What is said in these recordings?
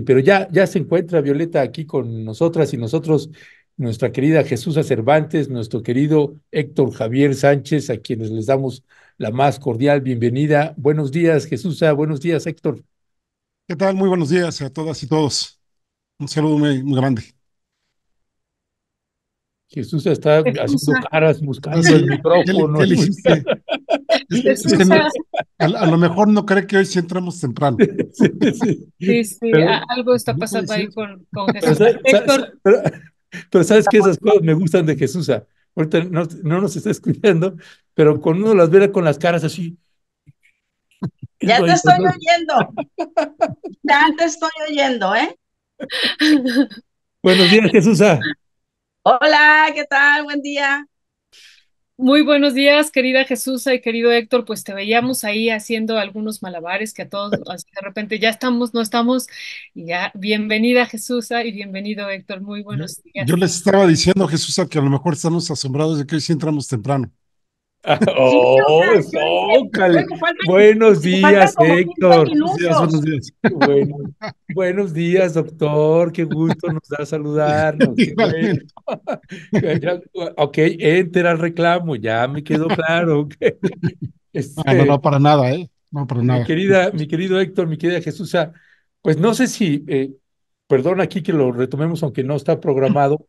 pero ya se encuentra Violeta aquí con nosotras y nosotros, nuestra querida Jesús Cervantes, nuestro querido Héctor Javier Sánchez, a quienes les damos la más cordial bienvenida. Buenos días, Jesús, buenos días, Héctor. ¿Qué tal? Muy buenos días a todas y todos. Un saludo muy grande. Jesús está Jesús, haciendo caras buscando el Así, ¿qué micrófono. elegiste? Es Jesús, que a lo mejor no cree que hoy sí entramos temprano. Sí, sí, sí, sí, pero, algo está No puede pasando ahí ser. con pero, Jesús. Héctor, pero sabes que esas cosas me gustan de Jesús. Ahorita no nos está escuchando, pero con uno las ve con las caras así. Ya te estoy Entonces, oyendo, ya te estoy oyendo, ¿eh? buenos días, Jesús. Hola, ¿qué tal? Buen día. muy buenos días, querida Jesús y querido Héctor, pues te veíamos ahí haciendo algunos malabares que a todos así de repente ya estamos, no estamos, y ya, bienvenida Jesús y bienvenido Héctor, muy Yo, buenos yo días. les estaba diciendo, Jesús, a que a lo mejor estamos asombrados de que hoy sí entramos temprano. Sí, o sea, Oh, yo dije, zócale. bueno, Buenos faltan días, como 15 Héctor. Buenos días, minutos. buenos días. Bueno, buenos días, doctor. Qué gusto nos da saludarnos. Qué bueno. Igualmente. Ok, enter al reclamo. Ya me quedó claro. Ah, no, Este, no, para nada, ¿eh? No, para nada. mi querido Héctor, mi querida Jesús, pues no sé si, perdón aquí que lo retomemos, aunque no está programado,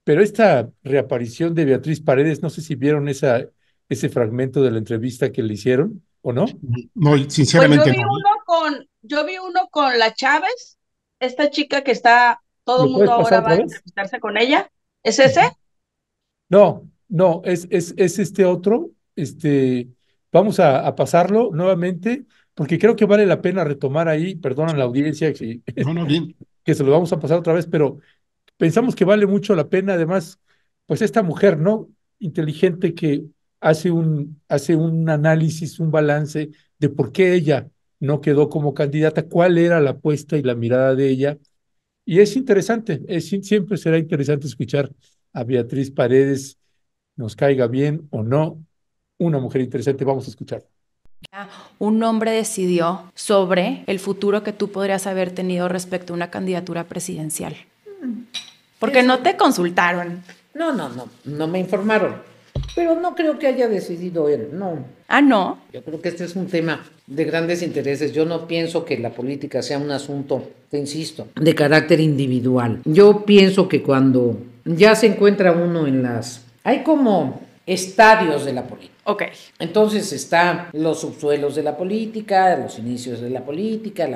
pero esta reaparición de Beatriz Paredes, no sé si vieron ese fragmento de la entrevista que le hicieron o no. No, Pues sinceramente no, ¿eh? yo vi uno con la Chávez, esta chica que está, todo el ¿Lo puedes mundo pasar ahora va otra a vez? entrevistarse con ella. ¿Es ese? No, no, es este otro. Vamos a pasarlo nuevamente, porque creo que vale la pena retomar ahí, perdonan la audiencia No, no, bien. que se lo vamos a pasar otra vez, pero pensamos que vale mucho la pena, además, pues esta mujer, ¿no? Inteligente que hace un análisis, un balance de por qué ella no quedó como candidata, cuál era la apuesta y la mirada de ella. Y es interesante, siempre será interesante escuchar a Beatriz Paredes, nos caiga bien o no, una mujer interesante, vamos a escuchar. Un hombre decidió sobre el futuro que tú podrías haber tenido respecto a una candidatura presidencial. Porque Eso, no te consultaron. no me informaron. Pero no creo que haya decidido él, no. Ah, no. Yo creo que este es un tema de grandes intereses. Yo no pienso que la política sea un asunto, te insisto, de carácter individual. Yo pienso que cuando ya se encuentra uno en las... Hay como estadios de la política. Ok. Entonces están los subsuelos de la política, los inicios de la política,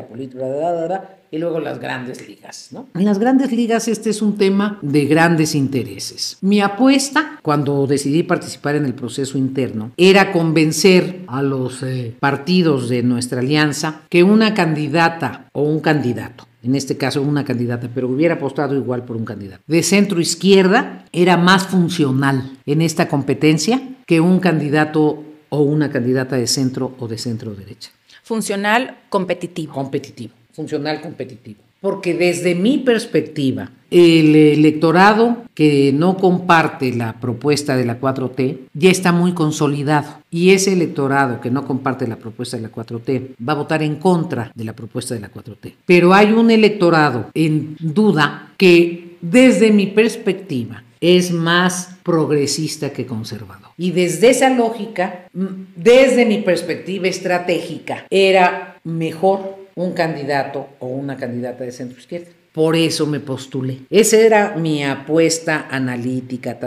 y luego las grandes ligas, ¿no? En las grandes ligas este es un tema de grandes intereses. Mi apuesta, cuando decidí participar en el proceso interno, era convencer a los partidos de nuestra alianza que una candidata o un candidato, en este caso una candidata, pero hubiera apostado igual por un candidato, de centro izquierda era más funcional en esta competencia que un candidato o una candidata de centro o de centro derecha. Funcional, competitivo. Competitivo, funcional competitivo. Porque desde mi perspectiva, el electorado que no comparte la propuesta de la 4T ya está muy consolidado. Y ese electorado que no comparte la propuesta de la 4T va a votar en contra de la propuesta de la 4T. Pero hay un electorado en duda que desde mi perspectiva es más progresista que conservador. Y desde esa lógica, desde mi perspectiva estratégica, era mejor un candidato o una candidata de centro izquierda. Por eso me postulé. Esa era mi apuesta analítica,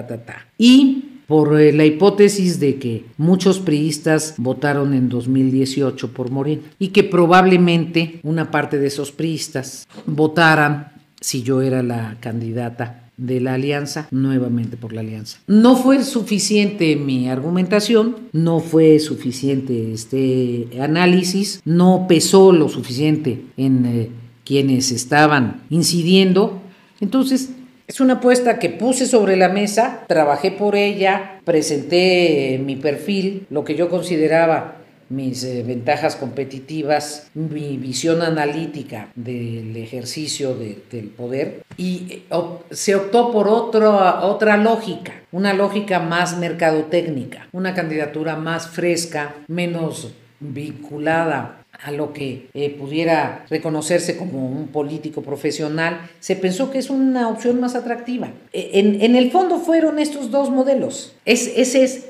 Y por la hipótesis de que muchos priistas votaron en 2018 por Morena y que probablemente una parte de esos priistas votaran, si yo era la candidata de la alianza, nuevamente por la alianza. No fue suficiente mi argumentación, no fue suficiente este análisis, no pesó lo suficiente en quienes estaban incidiendo. Entonces, es una apuesta que puse sobre la mesa, trabajé por ella, presenté mi perfil, lo que yo consideraba mis ventajas competitivas, mi visión analítica del ejercicio del poder y se optó por otra lógica, una lógica más mercadotécnica, una candidatura más fresca, menos vinculada a lo que pudiera reconocerse como un político profesional, se pensó que es una opción más atractiva. En el fondo fueron estos dos modelos. Ese es,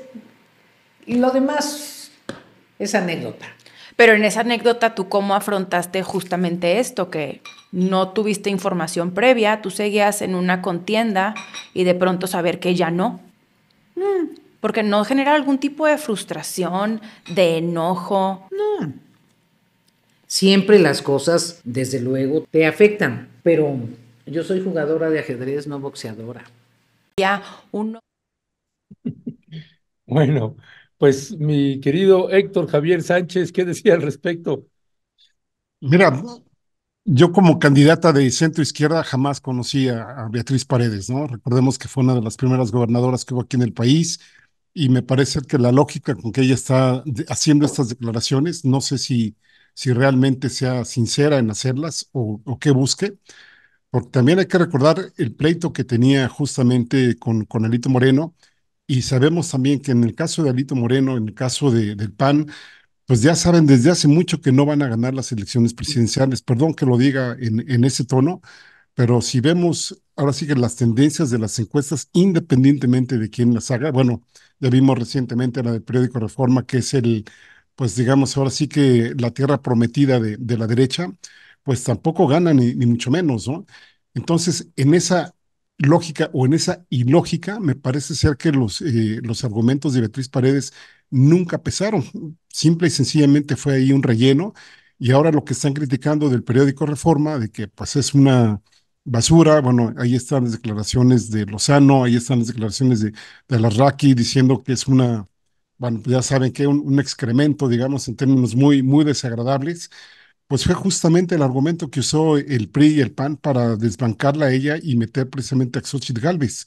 y lo demás es anécdota. Pero en esa anécdota, ¿tú cómo afrontaste justamente esto? Que no tuviste información previa, tú seguías en una contienda y de pronto saber que ya no. Porque no genera algún tipo de frustración, de enojo. No. Siempre las cosas, desde luego, te afectan, pero yo soy jugadora de ajedrez, no boxeadora. Ya uno. Bueno, pues mi querido Héctor Javier Sánchez, ¿qué decía al respecto? Mira, yo como candidata de centro izquierda jamás conocí a Beatriz Paredes, ¿no? Recordemos que fue una de las primeras gobernadoras que hubo aquí en el país y me parece que la lógica con que ella está haciendo estas declaraciones, no sé si realmente sea sincera en hacerlas o qué busque, porque también hay que recordar el pleito que tenía justamente con Alito Moreno y sabemos también que en el caso de Alito Moreno, en el caso del PAN, pues ya saben desde hace mucho que no van a ganar las elecciones presidenciales. Perdón que lo diga en ese tono, pero si vemos ahora sí que las tendencias de las encuestas, independientemente de quién las haga, bueno, ya vimos recientemente la del periódico Reforma, que es pues digamos, ahora sí que la tierra prometida de la derecha, pues tampoco gana ni mucho menos, ¿no? Entonces, en esa lógica o en esa ilógica, me parece ser que los argumentos de Beatriz Paredes nunca pesaron. Simple y sencillamente fue ahí un relleno. Y ahora lo que están criticando del periódico Reforma, de que pues es una basura, bueno, ahí están las declaraciones de Lozano, ahí están las declaraciones de Larraqui diciendo que es bueno, pues ya saben que un excremento, digamos, en términos muy desagradables, pues fue justamente el argumento que usó el PRI y el PAN para desbancarla a ella y meter precisamente a Xóchitl Gálvez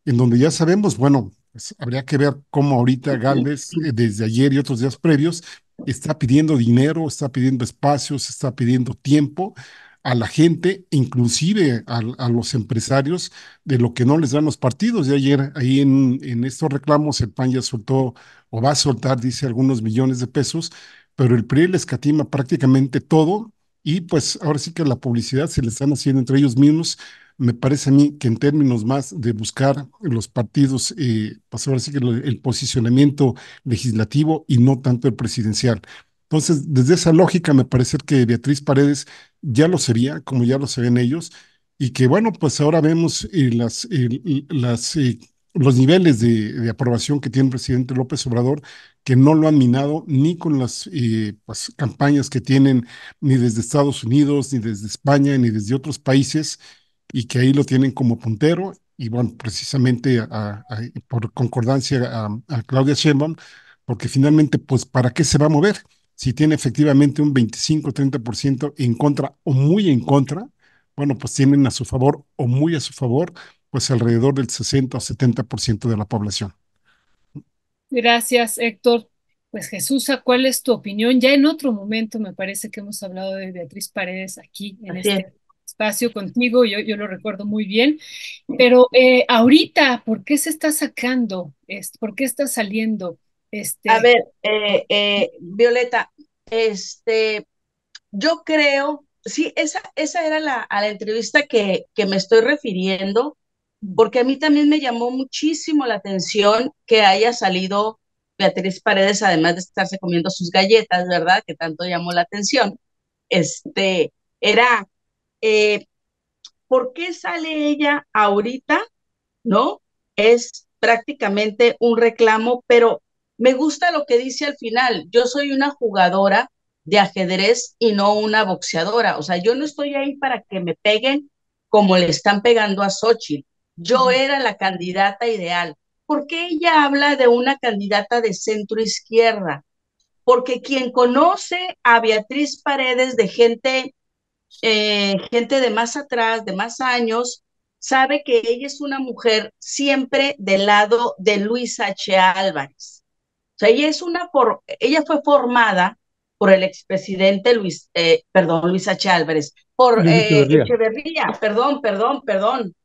en donde ya sabemos, bueno, pues habría que ver cómo ahorita Gálvez, desde ayer y otros días previos, está pidiendo dinero, está pidiendo espacios, está pidiendo tiempo a la gente, inclusive a los empresarios, de lo que no les dan los partidos. Y ayer, ahí en estos reclamos, el PAN ya soltó o va a soltar, dice, algunos millones de pesos, pero el PRI le escatima prácticamente todo. Y pues ahora sí que la publicidad se le están haciendo entre ellos mismos. Me parece a mí que en términos más de buscar los partidos, pues ahora sí que el posicionamiento legislativo y no tanto el presidencial. Entonces, desde esa lógica, me parece que Beatriz Paredes ya lo sería, como ya lo se ven ellos, y que bueno, pues ahora vemos los niveles de aprobación que tiene el presidente López Obrador, que no lo han minado ni con las pues, campañas que tienen ni desde Estados Unidos, ni desde España, ni desde otros países y que ahí lo tienen como puntero. Y bueno, precisamente por concordancia a Claudia Sheinbaum, porque finalmente, pues, ¿para qué se va a mover? Si tiene efectivamente un 25-30% en contra o muy en contra, bueno, pues tienen a su favor o muy a su favor, pues alrededor del 60 o 70% de la población. Gracias, Héctor. Pues Jesús, ¿cuál es tu opinión? Ya en otro momento me parece que hemos hablado de Beatriz Paredes aquí en Así es. este espacio contigo, yo lo recuerdo muy bien, pero ahorita, ¿por qué se está sacando? ¿Por qué está saliendo? A Este, ver, Violeta, yo creo, sí, esa era a la entrevista que me estoy refiriendo, porque a mí también me llamó muchísimo la atención que haya salido Beatriz Paredes, además de estarse comiendo sus galletas, ¿verdad? Que tanto llamó la atención. Era, eh, ¿por qué sale ella ahorita? ¿No? Es prácticamente un reclamo, pero me gusta lo que dice al final. Yo soy una jugadora de ajedrez y no una boxeadora. O sea, yo no estoy ahí para que me peguen como le están pegando a Xochitl. Yo era la candidata ideal. ¿Por qué ella habla de una candidata de centro izquierda? Porque quien conoce a Beatriz Paredes de gente de más atrás, de más años, sabe que ella es una mujer siempre del lado de Luis H. Álvarez. O sea, ella fue formada por el expresidente Luis H. Álvarez, por Luis Echeverría. Echeverría, perdón,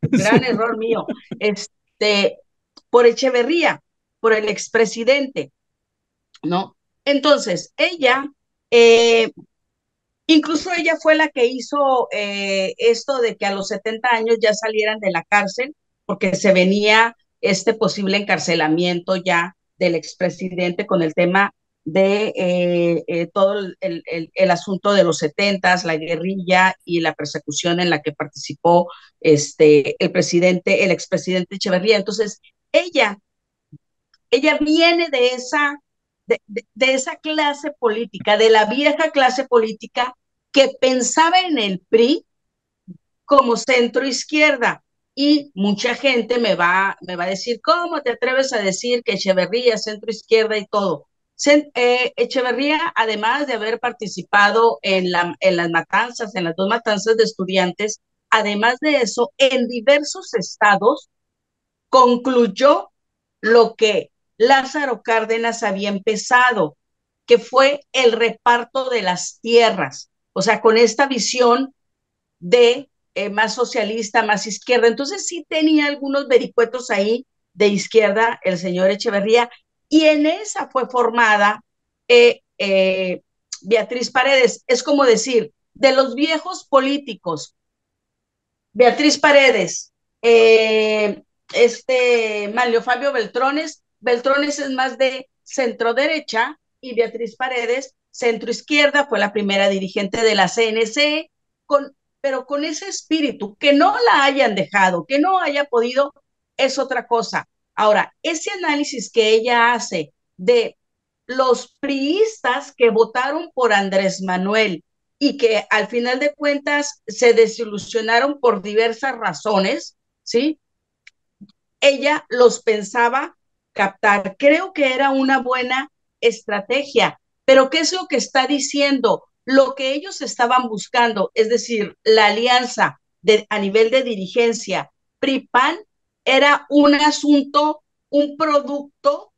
gran error mío, por Echeverría, por el expresidente, ¿no? Entonces, ella Incluso ella fue la que hizo esto de que a los 70 años ya salieran de la cárcel, porque se venía este posible encarcelamiento ya del expresidente con el tema de todo el asunto de los 70, la guerrilla y la persecución en la que participó el expresidente Echeverría. Entonces, ella, ella viene de esa clase política, de la vieja clase política que pensaba en el PRI como centro izquierda. Y mucha gente me va a decir, ¿cómo te atreves a decir que Echeverría, centro izquierda y todo? Echeverría, además de haber participado en las matanzas, en las dos matanzas de estudiantes, además de eso, en diversos estados concluyó lo que Lázaro Cárdenas había empezado, que fue el reparto de las tierras, o sea, con esta visión de más socialista, más izquierda. Entonces sí tenía algunos vericuetos ahí de izquierda el señor Echeverría, y en esa fue formada Beatriz Paredes. Es como decir, de los viejos políticos, Beatriz Paredes, Manlio Fabio Beltrones es más de centro derecha y Beatriz Paredes, centro izquierda, fue la primera dirigente de la CNC, pero con ese espíritu, que no la hayan dejado, que no haya podido, es otra cosa. Ahora, ese análisis que ella hace de los priistas que votaron por Andrés Manuel y que al final de cuentas se desilusionaron por diversas razones, ¿sí? Ella los pensaba captar. Creo que era una buena estrategia, pero ¿qué es lo que está diciendo? Lo que ellos estaban buscando, es decir, la alianza a nivel de dirigencia PRI-PAN, era un asunto, un producto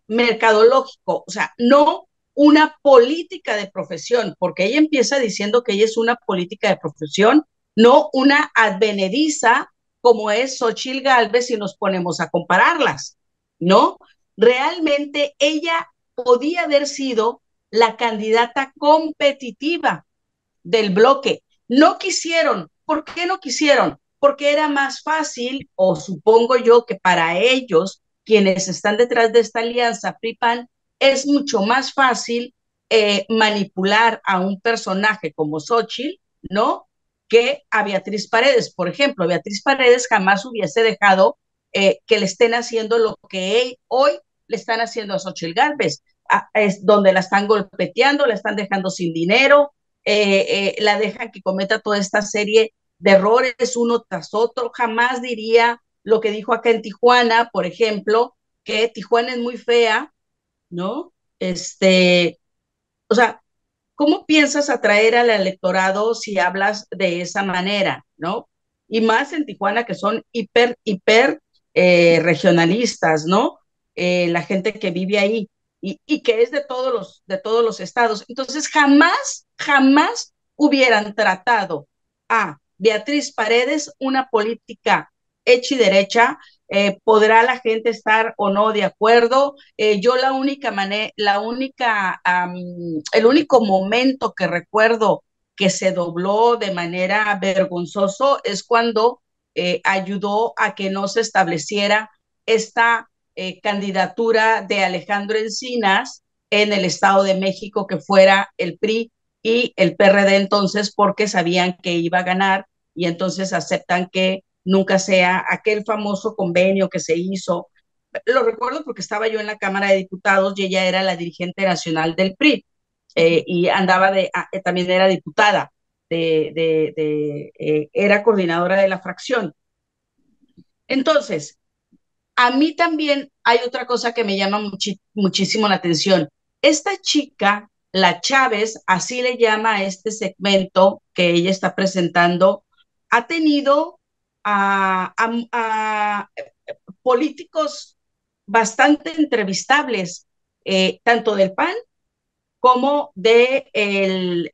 mercadológico, o sea, no una política de profesión, porque ella empieza diciendo que ella es una política de profesión, no una advenediza como es Xochitl Gálvez si nos ponemos a compararlas, ¿no? Realmente ella podía haber sido la candidata competitiva del bloque. No quisieron. ¿Por qué no quisieron? Porque era más fácil, o supongo yo que para ellos, quienes están detrás de esta alianza PRI-PAN, es mucho más fácil manipular a un personaje como Xochitl, ¿no? Que a Beatriz Paredes. Por ejemplo, Beatriz Paredes jamás hubiese dejado que le estén haciendo lo que hoy le están haciendo a Xochitl Gálvez, es donde la están golpeteando, la están dejando sin dinero, la dejan que cometa toda esta serie de errores uno tras otro. Jamás diría lo que dijo acá en Tijuana, por ejemplo, que Tijuana es muy fea, ¿no? O sea, ¿cómo piensas atraer al electorado si hablas de esa manera, ¿no? Y más en Tijuana, que son hiper regionalistas, ¿no? La gente que vive ahí y que es de todos los estados. Entonces, jamás hubieran tratado a Beatriz Paredes una política hecha y derecha. Podrá la gente estar o no de acuerdo. Yo el único momento que recuerdo que se dobló de manera vergonzoso es cuando ayudó a que no se estableciera esta candidatura de Alejandro Encinas en el Estado de México, que fuera el PRI y el PRD entonces, porque sabían que iba a ganar y entonces aceptan que nunca sea aquel famoso convenio que se hizo. Lo recuerdo porque estaba yo en la Cámara de Diputados y ella era la dirigente nacional del PRI, y también era diputada, era coordinadora de la fracción. Entonces, a mí también hay otra cosa que me llama muchísimo la atención. Esta chica, la Chávez, así le llama a este segmento que ella está presentando, ha tenido a políticos bastante entrevistables, tanto del PAN como del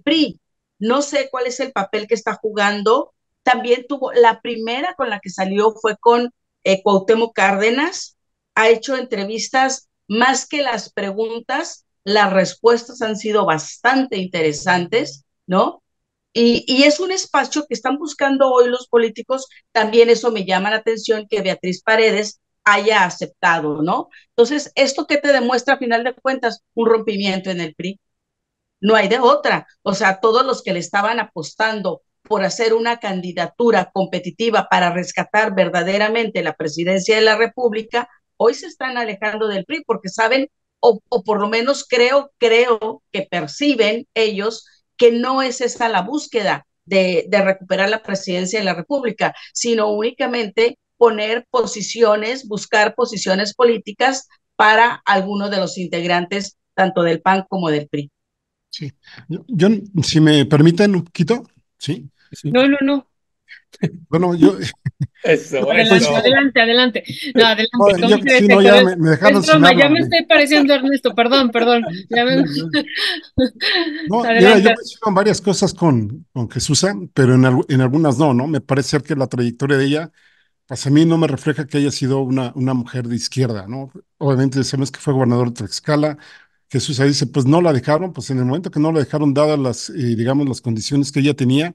PRI. No sé cuál es el papel que está jugando. También tuvo, la primera con la que salió fue con Cuauhtémoc Cárdenas. Ha hecho entrevistas más que las preguntas, las respuestas han sido bastante interesantes, ¿no? Y es un espacio que están buscando hoy los políticos. También eso me llama la atención que Beatriz Paredes haya aceptado, ¿no? Entonces, ¿esto qué te demuestra a final de cuentas? Un rompimiento en el PRI. No hay de otra. O sea, todos los que le estaban apostando por hacer una candidatura competitiva para rescatar verdaderamente la presidencia de la República, hoy se están alejando del PRI porque saben, o por lo menos creo que perciben ellos que no es esa la búsqueda de recuperar la presidencia de la República, sino únicamente poner posiciones, buscar posiciones políticas para algunos de los integrantes, tanto del PAN como del PRI. Sí. Yo, si me permiten un poquito, sí. Sí. No. Bueno, yo, Eso, Adelante, eso. adelante. No, adelante. no, ¿Cómo crees, sí, no, Héctor? ya me dejaron Es sin broma, ya habla. me estoy pareciendo a Ernesto, perdón. Ya me... No, mira, yo Adelante. coincido en varias cosas con Jesús, pero en algunas no, ¿no? Me parece ser que la trayectoria de ella, pues a mí no me refleja que haya sido una mujer de izquierda, ¿no? Obviamente sabemos que fue gobernador de Tlaxcala. Jesús ahí dice, pues no la dejaron, pues en el momento que no la dejaron, dadas las, digamos, las condiciones que ella tenía,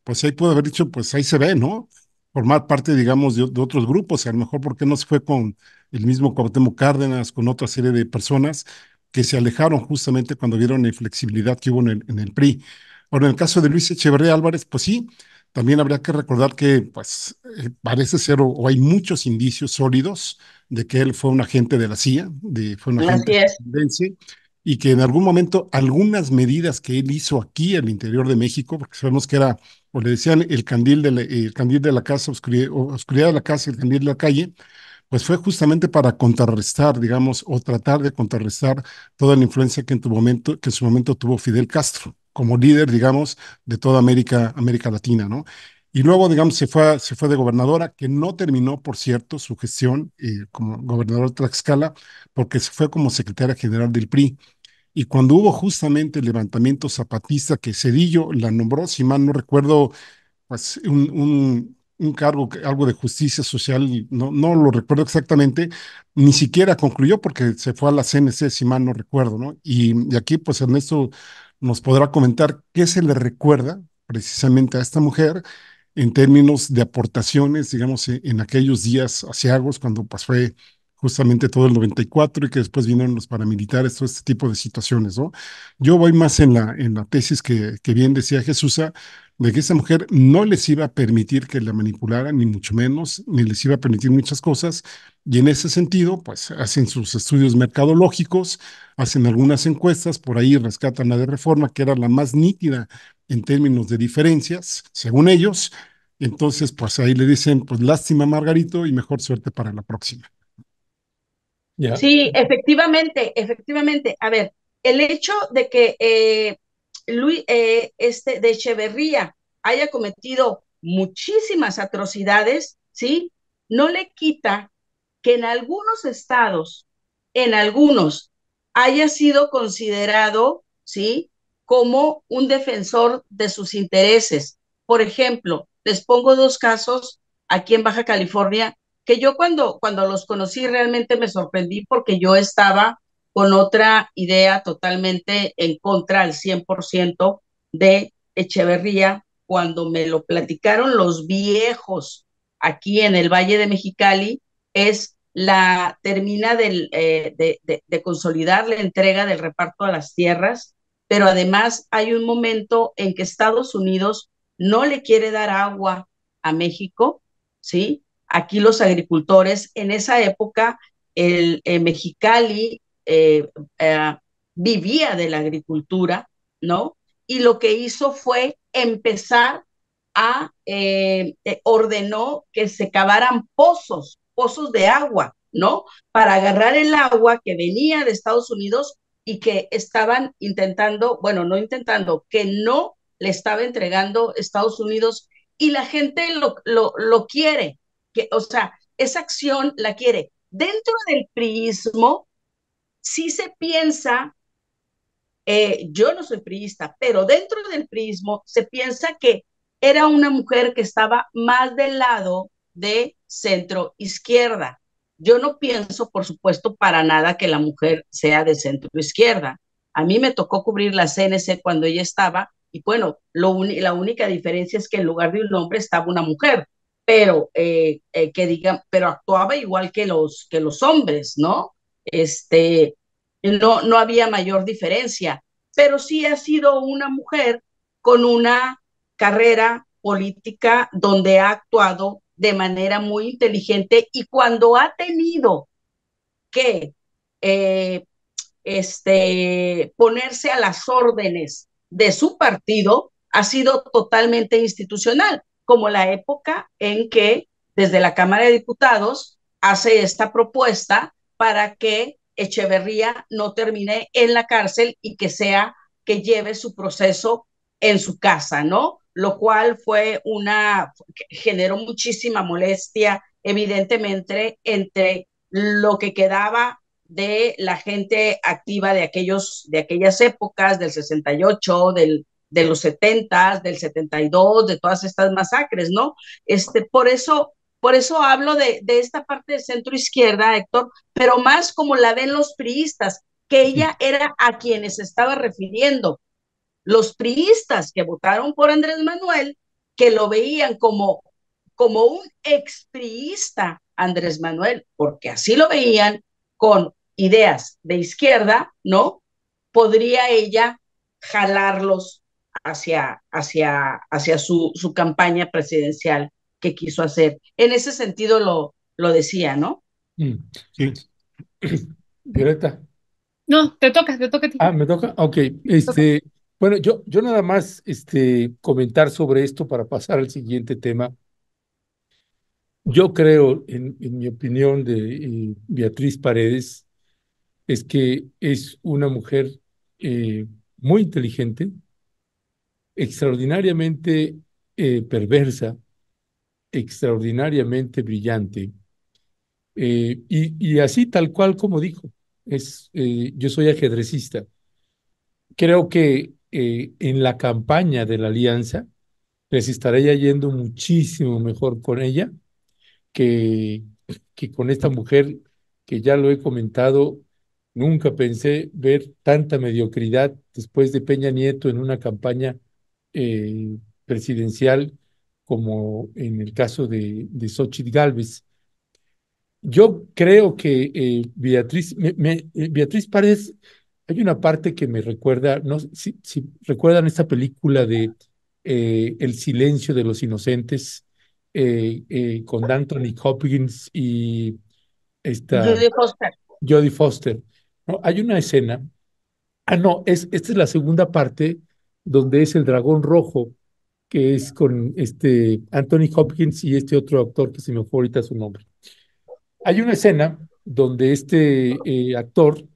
pues ahí puede haber dicho, pues ahí se ve, ¿no? Formar parte, digamos, de otros grupos, a lo mejor porque no se fue con el mismo Cuauhtémoc Cárdenas, con otra serie de personas que se alejaron justamente cuando vieron la inflexibilidad que hubo en el PRI. Ahora, en el caso de Luis Echeverría Álvarez, pues sí, también habría que recordar que, pues, parece ser, o hay muchos indicios sólidos de que él fue un agente de la CIA, fue un agente Así es. estadounidense, y que en algún momento algunas medidas que él hizo aquí al interior de México, porque sabemos que era, o le decían el candil de la casa, oscuridad de la casa, el candil de la calle, pues fue justamente para contrarrestar, digamos, o tratar de contrarrestar toda la influencia que en su momento tuvo Fidel Castro como líder, digamos, de toda América Latina, ¿no? Y luego, digamos, se fue de gobernadora, que no terminó, por cierto, su gestión como gobernador de Tlaxcala, porque se fue como secretaria general del PRI. Y cuando hubo justamente el levantamiento zapatista, que Cedillo la nombró, si mal no recuerdo, pues un cargo, algo de justicia social, no lo recuerdo exactamente, ni siquiera concluyó porque se fue a la CNC, si mal no recuerdo, ¿no? Y aquí, pues Ernesto nos podrá comentar qué se le recuerda precisamente a esta mujer en términos de aportaciones, digamos, en aquellos días asiagos, cuando pues fue justamente todo el 94 y que después vinieron los paramilitares, todo este tipo de situaciones, ¿no? Yo voy más en la tesis que bien decía Jesús, de que esa mujer no les iba a permitir que la manipularan, ni mucho menos, ni les iba a permitir muchas cosas, y en ese sentido, pues hacen sus estudios mercadológicos, hacen algunas encuestas, por ahí rescatan la de Reforma, que era la más nítida en términos de diferencias, según ellos. Entonces, pues ahí le dicen, pues lástima Margarito y mejor suerte para la próxima. Ya. Sí, efectivamente. A ver, el hecho de que Luis de Echeverría haya cometido muchísimas atrocidades, ¿sí? No le quita que en algunos estados, en algunos, haya sido considerado, ¿sí? Como un defensor de sus intereses. Por ejemplo, les pongo dos casos aquí en Baja California que yo cuando los conocí realmente me sorprendí porque yo estaba con otra idea totalmente en contra al 100% de Echeverría cuando me lo platicaron los viejos aquí en el Valle de Mexicali, es termina de consolidar la entrega del reparto a las tierras, pero además hay un momento en que Estados Unidos no le quiere dar agua a México, ¿sí? Aquí los agricultores, en esa época, Mexicali eh, vivía de la agricultura, ¿no? Y lo que hizo fue empezar ordenó que se cavaran pozos de agua, ¿no? Para agarrar el agua que venía de Estados Unidos y que estaban intentando, bueno, no intentando, que no le estaba entregando Estados Unidos y la gente lo quiere, o sea, esa acción la quiere. Dentro del priismo, sí se piensa, yo no soy priista, pero dentro del priismo se piensa que era una mujer que estaba más del lado de centro izquierda. Yo no pienso, por supuesto, para nada que la mujer sea de centro izquierda. A mí me tocó cubrir la CNC cuando ella estaba, y bueno, la única diferencia es que en lugar de un hombre estaba una mujer, pero que digan, pero actuaba igual que los hombres, ¿no? Este, no había mayor diferencia, pero sí ha sido una mujer con una carrera política donde ha actuado de manera muy inteligente, y cuando ha tenido que eh, ponerse a las órdenes de su partido, ha sido totalmente institucional, como la época en que desde la Cámara de Diputados hace esta propuesta para que Echeverría no termine en la cárcel y que lleve su proceso en su casa, ¿no? Lo cual generó muchísima molestia, evidentemente, entre lo que quedaba de la gente activa de aquellas épocas, del 68, de los 70, del 72, de todas estas masacres, ¿no? Por eso hablo de esta parte de centro izquierda, Héctor, pero más como la ven los priistas, que ella era a quienes estaba refiriendo. Los priistas que votaron por Andrés Manuel, que lo veían como un expriista Andrés Manuel, porque así lo veían, con ideas de izquierda, ¿no? Podría ella jalarlos hacia su campaña presidencial que quiso hacer. En ese sentido lo decía, ¿no? Sí. Violeta. No, te toca a ti. Ah, me toca. Ok. Bueno, yo nada más comentar sobre esto para pasar al siguiente tema. Yo creo, en mi opinión de Beatriz Paredes, es que es una mujer muy inteligente, extraordinariamente perversa, extraordinariamente brillante, y así tal cual como dijo, yo soy ajedrecista. Creo que en la campaña de la alianza les estaría yendo muchísimo mejor con ella que, que con esta mujer que ya lo he comentado. Nunca pensé ver tanta mediocridad después de Peña Nieto en una campaña presidencial como en el caso de Xóchitl Gálvez. Yo creo que Beatriz Paredes, hay una parte que me recuerda, no sé si recuerdan esta película de El silencio de los inocentes, con Anthony Hopkins y esta Judy Foster. Jodie Foster, ¿no? Hay una escena, no, esta es la segunda parte donde es el dragón rojo, que es con Anthony Hopkins y este otro actor que se me fue ahorita su nombre. Hay una escena donde actor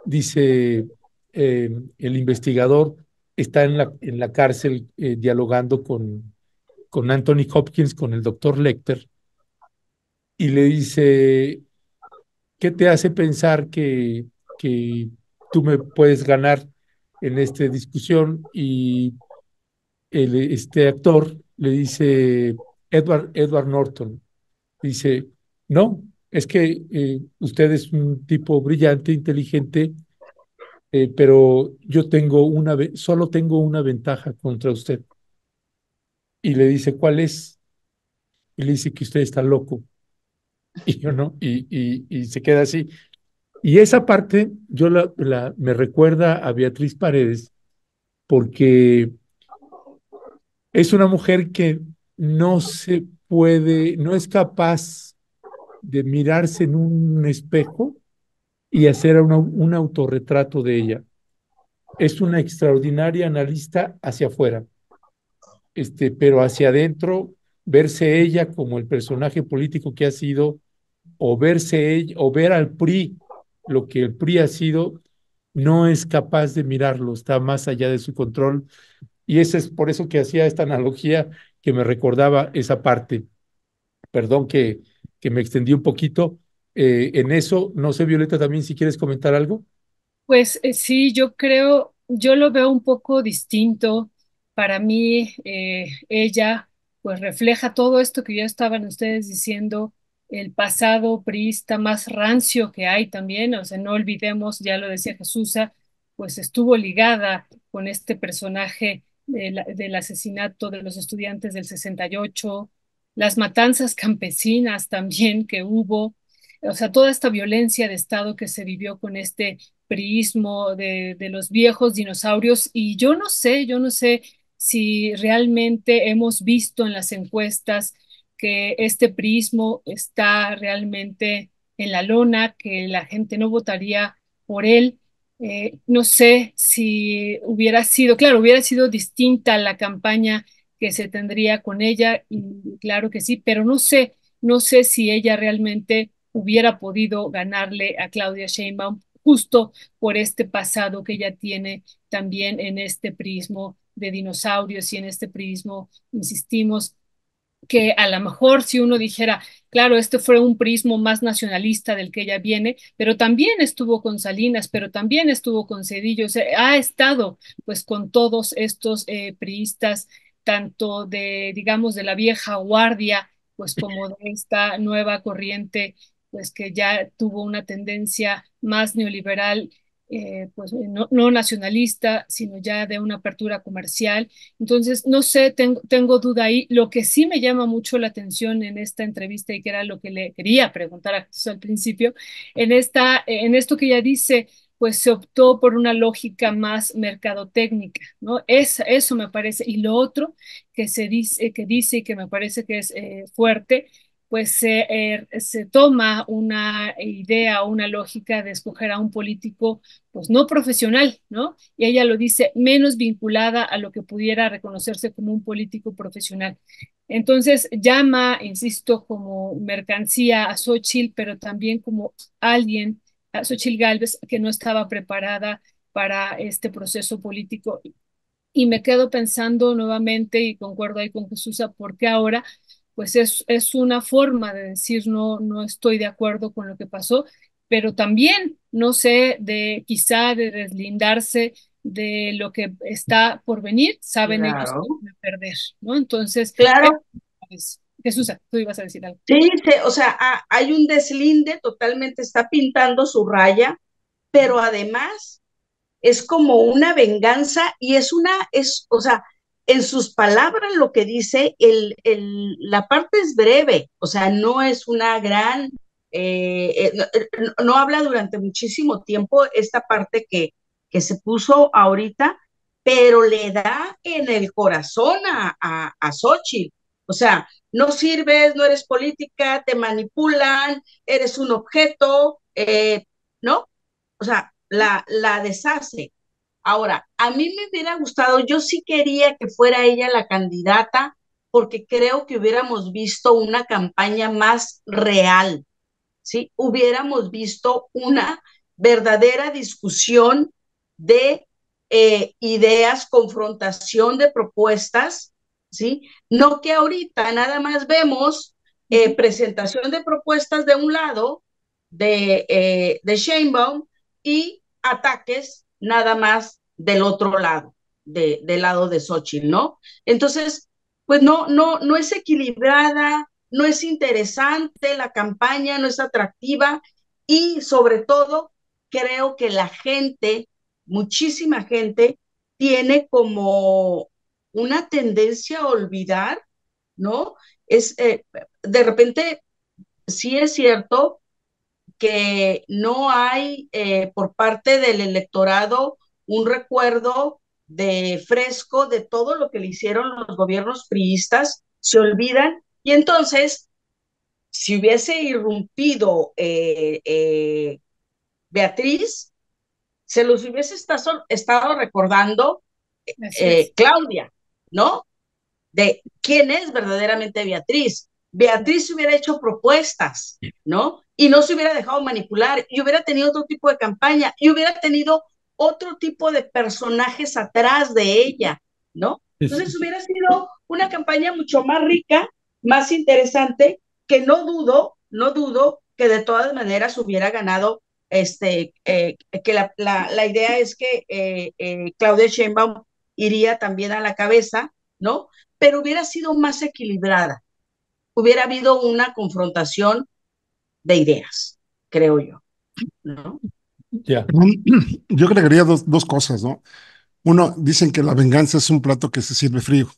dice, el investigador está en la cárcel dialogando con Anthony Hopkins, con el doctor Lecter, y le dice, ¿qué te hace pensar que tú me puedes ganar en esta discusión? Y este actor le dice, Edward Norton, dice, no, es que usted es un tipo brillante, inteligente, pero yo solo tengo una ventaja contra usted. Y le dice, ¿cuál es? Y le dice que usted está loco. Y yo no, y se queda así. Y esa parte me recuerda a Beatriz Paredes, porque es una mujer que no es capaz de mirarse en un espejo y hacer un autorretrato de ella. Es una extraordinaria analista hacia afuera, pero hacia adentro, verse ella como el personaje político que ha sido, o verse ella, o ver al PRI, lo que el PRI ha sido, no es capaz de mirarlo, está más allá de su control. Y ese es por eso que hacía esta analogía que me recordaba esa parte. Perdón que me extendí un poquito en eso. No sé, Violeta, también si quieres comentar algo. Pues sí, yo lo veo un poco distinto. Para mí, ella pues refleja todo esto que ya estaban ustedes diciendo, el pasado priista más rancio que hay también. O sea, no olvidemos, ya lo decía Jesús, pues estuvo ligada con este personaje del asesinato de los estudiantes del 68, las matanzas campesinas también que hubo, o sea, toda esta violencia de Estado que se vivió con este priismo de los viejos dinosaurios. Y yo no sé si realmente hemos visto en las encuestas que este priismo está realmente en la lona, que la gente no votaría por él. No sé si hubiera sido, claro, hubiera sido distinta la campaña que se tendría con ella, y claro que sí, pero no sé si ella realmente hubiera podido ganarle a Claudia Sheinbaum justo por este pasado que ella tiene también en este prismo de dinosaurios y en este prismo, insistimos, que a lo mejor si uno dijera, claro, este fue un prismo más nacionalista del que ella viene, pero también estuvo con Salinas, pero también estuvo con Cedillo, o sea, ha estado pues con todos estos priistas, tanto de, digamos, de la vieja guardia, pues como de esta nueva corriente, pues que ya tuvo una tendencia más neoliberal, pues no nacionalista, sino ya de una apertura comercial. Entonces, no sé, tengo duda ahí. Lo que sí me llama mucho la atención en esta entrevista, y que era lo que le quería preguntar a Jesús al principio, en esto que ella dice, pues se optó por una lógica más mercadotécnica, ¿no? Eso me parece. Y lo otro que dice y que me parece que es fuerte, pues se toma una idea o una lógica de escoger a un político, pues no profesional, ¿no? Y ella lo dice, menos vinculada a lo que pudiera reconocerse como un político profesional. Entonces llama, insisto, como mercancía a Xochitl, pero también como alguien, a Xochitl Gálvez, que no estaba preparada para este proceso político. Y me quedo pensando nuevamente, y concuerdo ahí con Jesús, ¿por qué ahora? Pues es una forma de decir no estoy de acuerdo con lo que pasó, pero también, no sé, de quizá de deslindarse de lo que está por venir, saben ellos que Claro, van a perder, ¿no? Entonces, claro. Jesús, tú ibas a decir algo. Sí, o sea, hay un deslinde, totalmente está pintando su raya, pero además es como una venganza y o sea, en sus palabras lo que dice, la parte es breve, o sea, no es una gran, no habla durante muchísimo tiempo esta parte que se puso ahorita, pero le da en el corazón a Xochitl. O sea, no sirves, no eres política, te manipulan, eres un objeto, ¿no? O sea, la deshace. Ahora, a mí me hubiera gustado, yo sí quería que fuera ella la candidata, porque creo que hubiéramos visto una campaña más real, ¿sí? Hubiéramos visto una verdadera discusión de ideas, confrontación de propuestas, ¿sí? No que ahorita nada más vemos presentación de propuestas de un lado, de Sheinbaum, y ataques nada más del otro lado, del lado de Xochitl, ¿no? Entonces, pues no es equilibrada, no es interesante la campaña, no es atractiva, y sobre todo creo que la gente, muchísima gente, tiene como una tendencia a olvidar, ¿no? De repente, sí es cierto que no hay por parte del electorado un recuerdo de fresco de todo lo que le hicieron los gobiernos priistas, se olvidan, y entonces si hubiese irrumpido Beatriz, se los hubiese estado recordando Así es. Claudia, ¿no? De quién es verdaderamente Beatriz. Beatriz hubiera hecho propuestas, ¿no? Y no se hubiera dejado manipular, y hubiera tenido otro tipo de campaña, y hubiera tenido otro tipo de personajes atrás de ella, ¿no? Entonces hubiera sido una campaña mucho más rica, más interesante, que no dudo que de todas maneras hubiera ganado, que la idea es que Claudia Sheinbaum iría también a la cabeza, ¿no? Pero hubiera sido más equilibrada, hubiera habido una confrontación de ideas, creo yo, ¿no? Ya. Yo agregaría dos cosas, ¿no? Uno, dicen que la venganza es un plato que se sirve frío.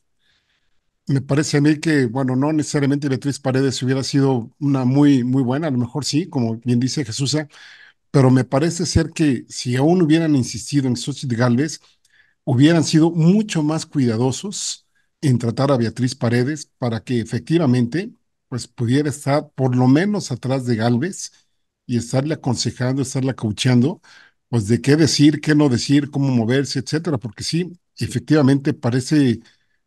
Me parece a mí que, bueno, no necesariamente Beatriz Paredes hubiera sido una muy buena, a lo mejor sí, como bien dice Jesús, pero me parece ser que si aún hubieran insistido en Xochitl Gálvez, hubieran sido mucho más cuidadosos en tratar a Beatriz Paredes para que efectivamente pues pudiera estar por lo menos atrás de Gálvez y estarle aconsejando, estarle coachando, pues de qué decir, qué no decir, cómo moverse, etcétera, porque sí, efectivamente parece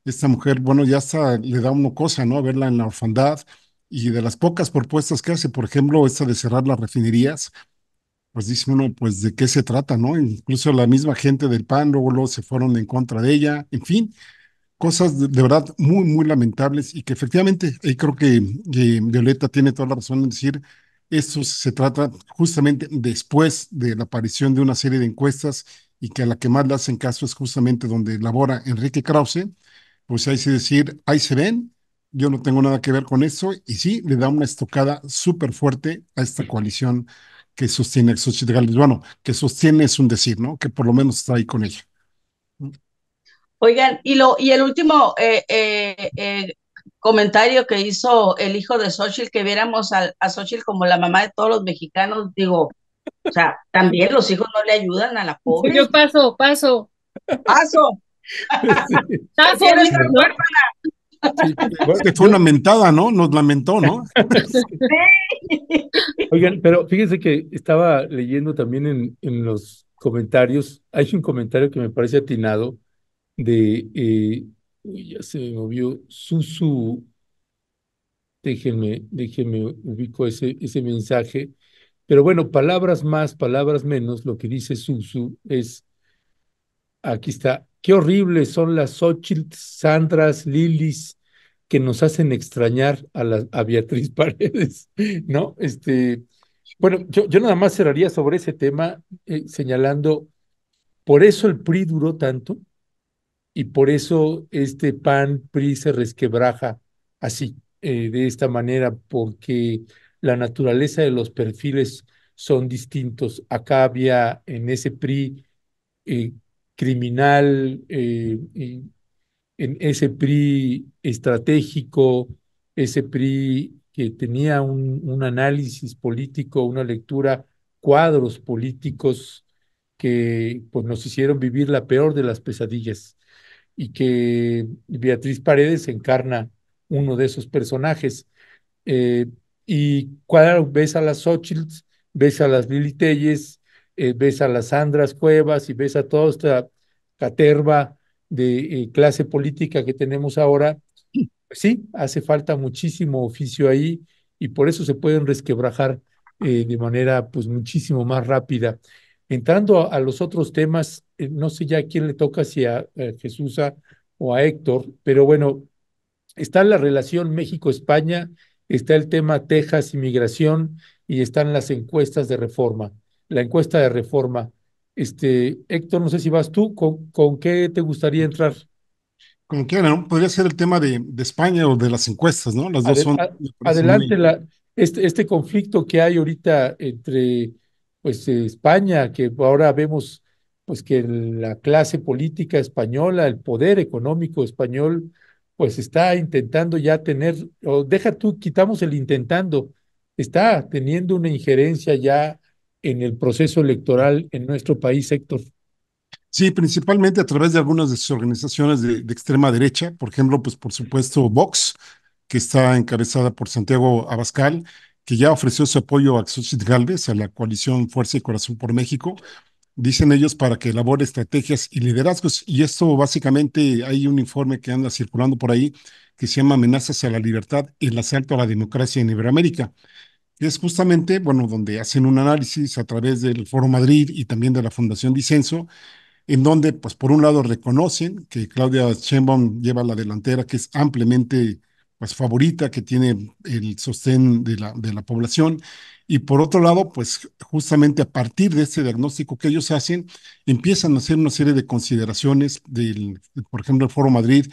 esta mujer, bueno, ya hasta le da una cosa, ¿no? Verla en la orfandad y de las pocas propuestas que hace, por ejemplo, esta de cerrar las refinerías, pues dice uno, pues de qué se trata, ¿no? Incluso la misma gente del PAN luego se fueron en contra de ella, en fin, cosas de verdad muy lamentables y que efectivamente, ahí creo que Violeta tiene toda la razón en decir, esto se trata justamente después de la aparición de una serie de encuestas y que a la que más le hacen caso es justamente donde labora Enrique Krause, pues ahí sí decir, ahí se ven, yo no tengo nada que ver con eso, y sí, le da una estocada súper fuerte a esta coalición que sostiene Xochitl Gálvez. Bueno, que sostiene es un decir, ¿no? Que por lo menos está ahí con ella. Oigan, y el último comentario que hizo el hijo de Xochitl, que viéramos a Xochitl como la mamá de todos los mexicanos, digo, o sea, también los hijos no le ayudan a la pobre. Yo paso, paso, Paso, Sí, paso, quiero estar digo, ¿no? sí. Es Bueno, que fue una mentada, ¿no? Nos lamentó, ¿no? oigan, pero fíjense que estaba leyendo también en los comentarios, hay un comentario que me parece atinado de, uy, ya se me movió, Susu, déjenme ubico ese mensaje, pero bueno, palabras más, palabras menos, lo que dice Susu es, aquí está, qué horribles son las Xochitl, Sandras, Lilis, que nos hacen extrañar a Beatriz Paredes, ¿no? Bueno, yo nada más cerraría sobre ese tema señalando, por eso el PRI duró tanto y por eso este PAN, PRI se resquebraja así, de esta manera, porque la naturaleza de los perfiles son distintos. Acá había en ese PRI eh, criminal, en ese PRI estratégico, ese PRI que tenía un análisis político, una lectura, cuadros políticos que pues, nos hicieron vivir la peor de las pesadillas y que Beatriz Paredes encarna uno de esos personajes. Eh, y cuando ves a las Xochitl, ves a las Lili Telles, ves a las Sandras Cuevas y ves a toda esta caterva de clase política que tenemos ahora, pues sí, hace falta muchísimo oficio ahí y por eso se pueden resquebrajar de manera pues muchísimo más rápida. Entrando a los otros temas, no sé ya a quién le toca, si a Jesús o a Héctor, pero bueno, está la relación México-España, está el tema Texas, inmigración y están las encuestas de reforma. La encuesta de reforma. Héctor, no sé si vas tú, ¿con qué te gustaría entrar? Como quieran, ¿no? Podría ser el tema de España o de las encuestas, ¿no? Las dos son, me parece Adelante, muy. este conflicto que hay ahorita entre pues, España, que ahora vemos pues, que la clase política española, el poder económico español, pues está intentando ya tener, o deja tú, quitamos el intentando, está teniendo una injerencia ya en el proceso electoral en nuestro país, Héctor. Sí, principalmente a través de algunas de sus organizaciones de extrema derecha, por ejemplo, pues por supuesto Vox, que está encabezada por Santiago Abascal, que ya ofreció su apoyo a Xochitl Gálvez, a la coalición Fuerza y Corazón por México, dicen ellos, para que elabore estrategias y liderazgos. Y esto básicamente hay un informe que anda circulando por ahí que se llama Amenazas a la Libertad y el asalto a la democracia en Iberoamérica. Es justamente, bueno, donde hacen un análisis a través del Foro Madrid y también de la Fundación Dicenso, en donde, pues, por un lado reconocen que Claudia Sheinbaum lleva la delantera, que es ampliamente, pues, favorita, que tiene el sostén de la población, y por otro lado, pues, justamente a partir de este diagnóstico que ellos hacen, empiezan a hacer una serie de consideraciones por ejemplo, el Foro Madrid,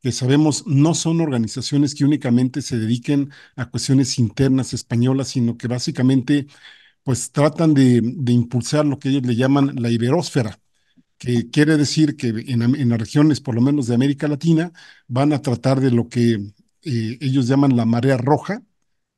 que sabemos no son organizaciones que únicamente se dediquen a cuestiones internas españolas, sino que básicamente pues tratan de impulsar lo que ellos le llaman la iberósfera, que quiere decir que en las regiones, por lo menos de América Latina, van a tratar de lo que ellos llaman la marea roja,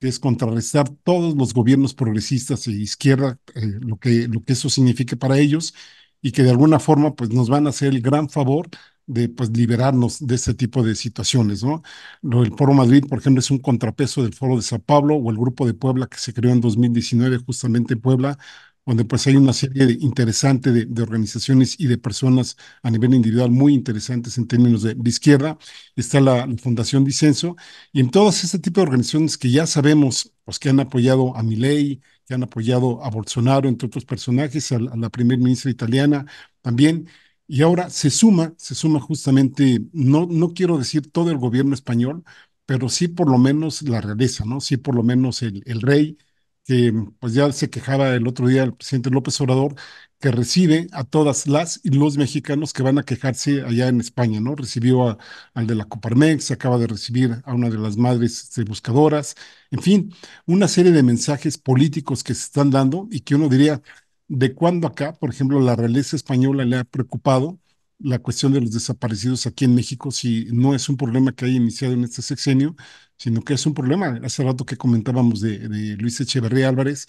que es contrarrestar todos los gobiernos progresistas e izquierda, lo que eso signifique para ellos, y que de alguna forma pues, nos van a hacer el gran favor de pues, liberarnos de este tipo de situaciones, ¿no? El Foro Madrid, por ejemplo, es un contrapeso del Foro de Sao Paulo o el Grupo de Puebla que se creó en 2019 justamente en Puebla, donde pues hay una serie interesante de organizaciones y de personas a nivel individual muy interesantes en términos de izquierda. Está la Fundación Disenso, y en todas este tipo de organizaciones que ya sabemos, pues que han apoyado a Milei, que han apoyado a Bolsonaro, entre otros personajes, a la primer ministra italiana también. Y ahora se suma justamente, no quiero decir todo el gobierno español, pero sí por lo menos la realeza, ¿no? Sí por lo menos el rey, que pues ya se quejaba el otro día el presidente López Obrador, que recibe a todas las y los mexicanos que van a quejarse allá en España, ¿no? Recibió al de la Coparmex, acaba de recibir a una de las madres buscadoras, en fin, una serie de mensajes políticos que se están dando y que uno diría, ¿de cuándo acá, por ejemplo, la realeza española le ha preocupado la cuestión de los desaparecidos aquí en México, si no es un problema que haya iniciado en este sexenio, sino que es un problema? Hace rato que comentábamos de Luis Echeverría Álvarez,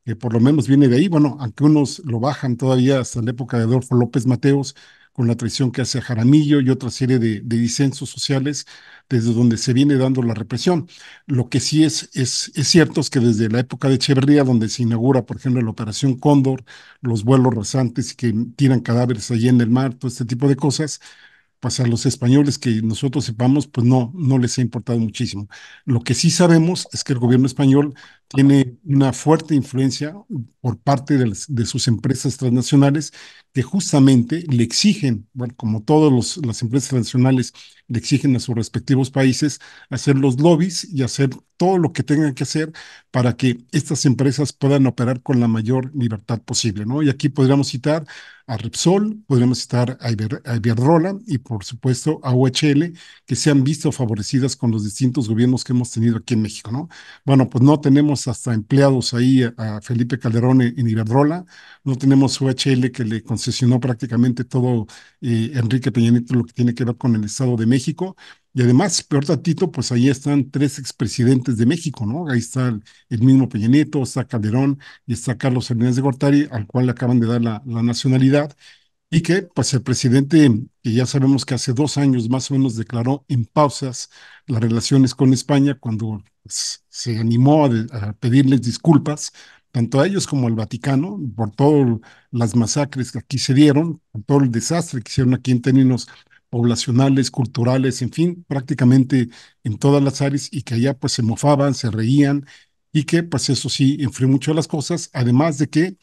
que por lo menos viene de ahí, bueno, aunque unos lo bajan todavía hasta la época de Adolfo López Mateos, con la traición que hace a Jaramillo y otra serie de disensos sociales desde donde se viene dando la represión. Lo que sí es cierto es que desde la época de Echeverría, donde se inaugura, por ejemplo, la Operación Cóndor, los vuelos rasantes que tiran cadáveres allí en el mar, todo este tipo de cosas, pues a los españoles que nosotros sepamos, pues no les ha importado muchísimo. Lo que sí sabemos es que el gobierno español tiene una fuerte influencia por parte de sus empresas transnacionales que justamente le exigen, bueno, como todas las empresas transnacionales le exigen a sus respectivos países, hacer los lobbies y hacer todo lo que tengan que hacer para que estas empresas puedan operar con la mayor libertad posible, ¿no? Y aquí podríamos citar a Repsol, podríamos citar a Iberdrola y por supuesto a OHL, que se han visto favorecidas con los distintos gobiernos que hemos tenido aquí en México, ¿no? Bueno, pues no tenemos hasta empleados ahí a Felipe Calderón en Iberdrola, no tenemos OHL que le concesionó prácticamente todo Enrique Peña Nieto, lo que tiene que ver con el Estado de México. Y además, peor tantito, pues ahí están tres expresidentes de México, ¿no? Ahí está el mismo Peña Nieto, está Calderón y está Carlos Salinas de Gortari, al cual le acaban de dar la nacionalidad, y que pues el presidente, que ya sabemos que hace 2 años más o menos declaró en pausas las relaciones con España cuando pues, se animó a pedirles disculpas, tanto a ellos como al Vaticano, por todas las masacres que aquí se dieron, por todo el desastre que hicieron aquí en términos poblacionales, culturales, en fin, prácticamente en todas las áreas, y que allá pues se mofaban, se reían, y que pues eso sí influyó mucho a las cosas, además de que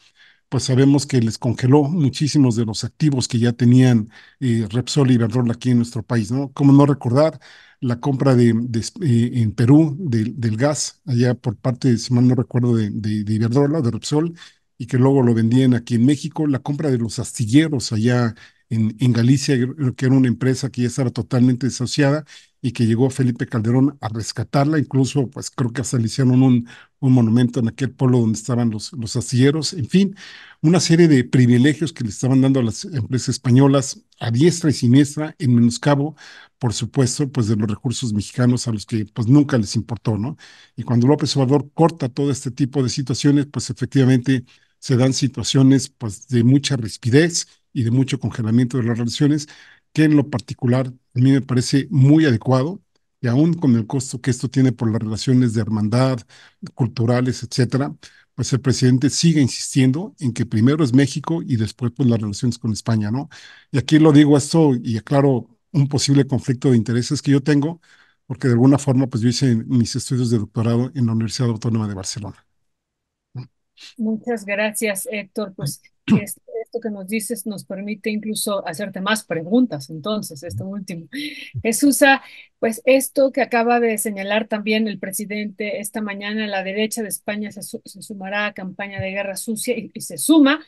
pues sabemos que les congeló muchísimos de los activos que ya tenían Repsol y Iberdrola aquí en nuestro país, ¿no? ¿Cómo no recordar la compra en Perú del gas, allá por parte, si mal no recuerdo, de Iberdrola, de Repsol, y que luego lo vendían aquí en México? La compra de los astilleros allá en Galicia, que era una empresa que ya estaba totalmente desasociada y que llegó Felipe Calderón a rescatarla, incluso pues creo que hasta le hicieron un monumento en aquel pueblo donde estaban los astilleros, en fin, una serie de privilegios que le estaban dando a las empresas españolas a diestra y siniestra, en menoscabo, por supuesto, pues de los recursos mexicanos a los que pues nunca les importó, ¿no? Y cuando López Obrador corta todo este tipo de situaciones, pues efectivamente se dan situaciones pues de mucha rispidez y de mucho congelamiento de las relaciones, que en lo particular a mí me parece muy adecuado, y aún con el costo que esto tiene por las relaciones de hermandad, culturales, etcétera, pues el presidente sigue insistiendo en que primero es México y después pues las relaciones con España, ¿no? Y aquí lo digo esto y aclaro un posible conflicto de intereses que yo tengo, porque de alguna forma pues yo hice mis estudios de doctorado en la Universidad Autónoma de Barcelona. Muchas gracias, Héctor. Pues esto que nos dices nos permite incluso hacerte más preguntas, entonces, esto último. Jesús, pues esto que acaba de señalar también el presidente esta mañana, la derecha de España se sumará a campaña de guerra sucia y se suma,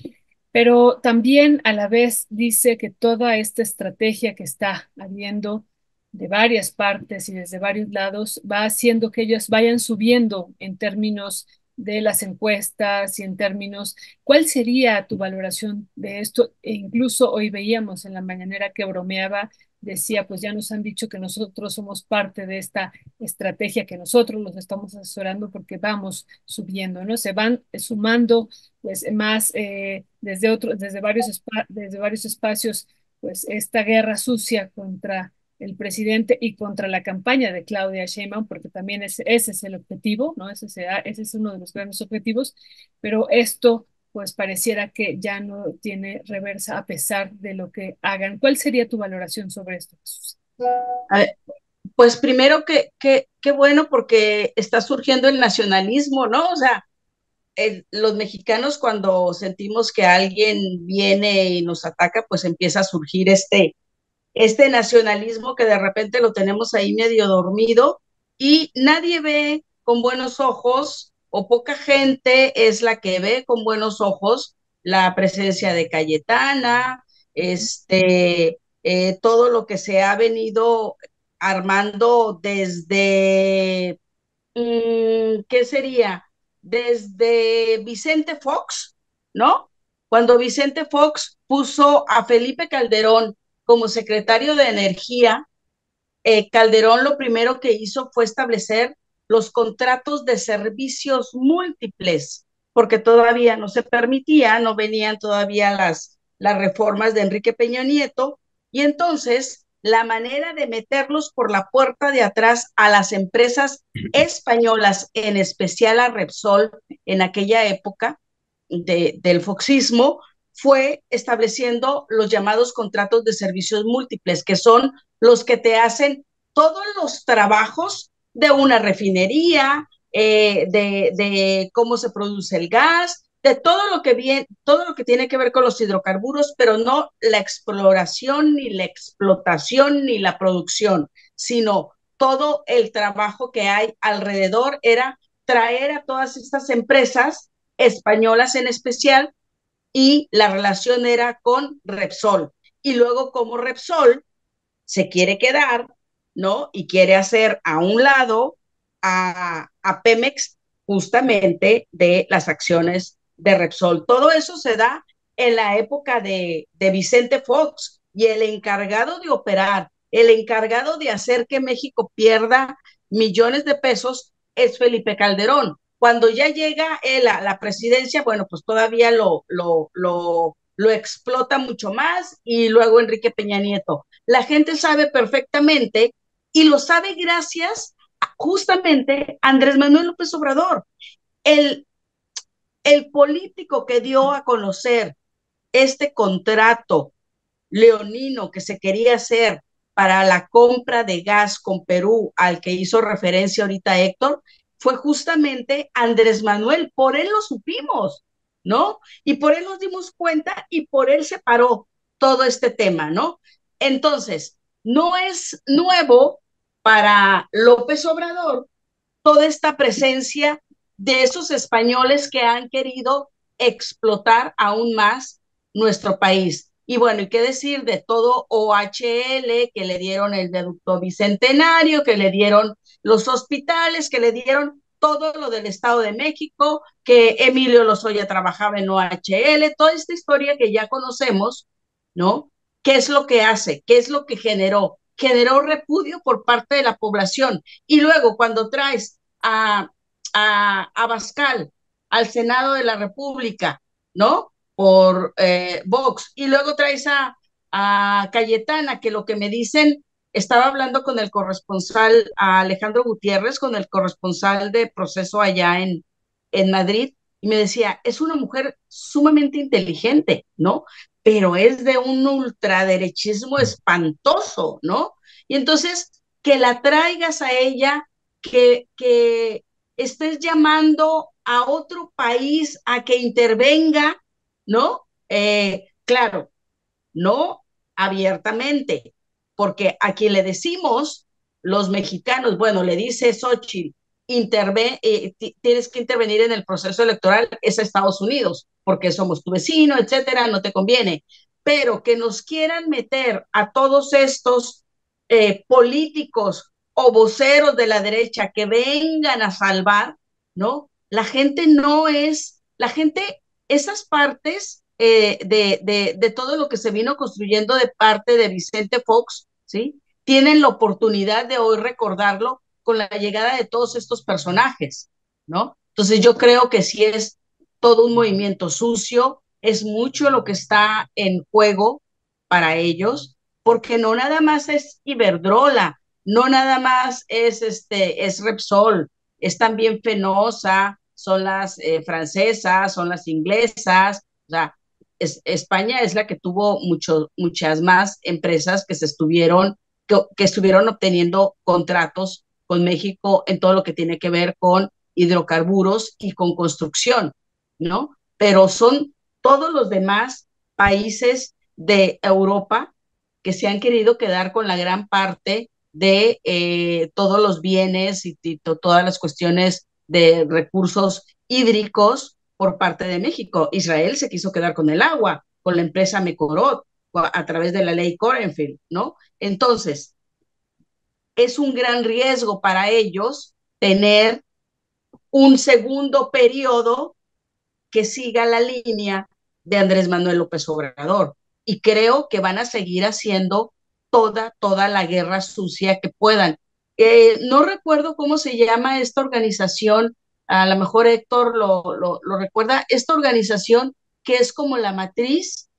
pero también a la vez dice que toda esta estrategia que está habiendo de varias partes y desde varios lados va haciendo que ellos vayan subiendo en términos de las encuestas y en términos, ¿cuál sería tu valoración de esto? E incluso hoy veíamos en la mañanera que bromeaba, decía, pues ya nos han dicho que nosotros somos parte de esta estrategia, que nosotros los estamos asesorando porque vamos subiendo, ¿no? Se van sumando pues más desde varios espacios, pues esta guerra sucia contra el presidente y contra la campaña de Claudia Sheinbaum, porque también ese es el objetivo, ¿no? Ese es uno de los grandes objetivos, pero esto pues pareciera que ya no tiene reversa a pesar de lo que hagan. ¿Cuál sería tu valoración sobre esto, Jesús? A ver, pues primero qué bueno porque está surgiendo el nacionalismo, ¿no? O sea, los mexicanos cuando sentimos que alguien viene y nos ataca, pues empieza a surgir este nacionalismo que de repente lo tenemos ahí medio dormido y nadie ve con buenos ojos o poca gente es la que ve con buenos ojos la presencia de Cayetana, todo lo que se ha venido armando desde, ¿qué sería? Desde Vicente Fox, ¿no? Cuando Vicente Fox puso a Felipe Calderón como secretario de Energía, Calderón lo primero que hizo fue establecer los contratos de servicios múltiples, porque todavía no se permitía, no venían todavía las reformas de Enrique Peña Nieto, y entonces la manera de meterlos por la puerta de atrás a las empresas españolas, en especial a Repsol en aquella época del foxismo, fue estableciendo los llamados contratos de servicios múltiples, que son los que te hacen todos los trabajos de una refinería, de cómo se produce el gas, de todo lo que tiene que ver con los hidrocarburos, pero no la exploración, ni la explotación, ni la producción, sino todo el trabajo que hay alrededor era traer a todas estas empresas españolas en especial, y la relación era con Repsol. Y luego como Repsol se quiere quedar, ¿no? Y quiere hacer a un lado a Pemex justamente de las acciones de Repsol. Todo eso se da en la época de Vicente Fox, y el encargado de operar, el encargado de hacer que México pierda millones de pesos es Felipe Calderón. Cuando ya llega él a la presidencia, bueno, pues todavía lo explota mucho más, y luego Enrique Peña Nieto. La gente sabe perfectamente y lo sabe gracias a, justamente a Andrés Manuel López Obrador, el, el político que dio a conocer este contrato leonino que se quería hacer para la compra de gas con Perú, al que hizo referencia ahorita Héctor, fue justamente Andrés Manuel. Por él lo supimos, ¿no? Y por él nos dimos cuenta y por él se paró todo este tema, ¿no? Entonces, no es nuevo para López Obrador toda esta presencia de esos españoles que han querido explotar aún más nuestro país. Y bueno, y qué decir de todo OHL, que le dieron el Viaducto Bicentenario, que le dieron los hospitales, que le dieron todo lo del Estado de México, que Emilio Lozoya trabajaba en OHL, toda esta historia que ya conocemos, ¿no? ¿Qué es lo que hace? ¿Qué es lo que generó? Generó repudio por parte de la población. Y luego cuando traes a Abascal al Senado de la República, ¿no? Por Vox, y luego traes a Cayetana, que lo que me dicen, estaba hablando con el corresponsal, a Alejandro Gutiérrez, con el corresponsal de Proceso allá en Madrid, y me decía, es una mujer sumamente inteligente, ¿no? Pero es de un ultraderechismo espantoso, ¿no? Y entonces, que la traigas a ella, que estés llamando a otro país a que intervenga, ¿no? Claro, no abiertamente, porque a quien le decimos los mexicanos, bueno, le dice Xochitl, tienes que intervenir en el proceso electoral, es a Estados Unidos, porque somos tu vecino, etcétera, no te conviene. Pero que nos quieran meter a todos estos políticos o voceros de la derecha que vengan a salvar, ¿no? La gente no es, la gente, esas partes de todo lo que se vino construyendo de parte de Vicente Fox, ¿sí? Tienen la oportunidad de hoy recordarlo con la llegada de todos estos personajes, ¿no? Entonces yo creo que sí es todo un movimiento sucio, es mucho lo que está en juego para ellos, porque no nada más es Iberdrola, no nada más es Repsol, es también Fenosa, son las francesas, son las inglesas, o sea, España es la que tuvo muchas más empresas que estuvieron obteniendo contratos con México en todo lo que tiene que ver con hidrocarburos y con construcción, ¿no? Pero son todos los demás países de Europa que se han querido quedar con la gran parte de todos los bienes y todas las cuestiones de recursos hídricos por parte de México. Israel se quiso quedar con el agua, con la empresa Mekorot, a través de la ley Corenfield, ¿no? Entonces, es un gran riesgo para ellos tener un segundo periodo que siga la línea de Andrés Manuel López Obrador. Y creo que van a seguir haciendo toda la guerra sucia que puedan. No recuerdo cómo se llama esta organización, a lo mejor Héctor lo recuerda, esta organización que es como la matriz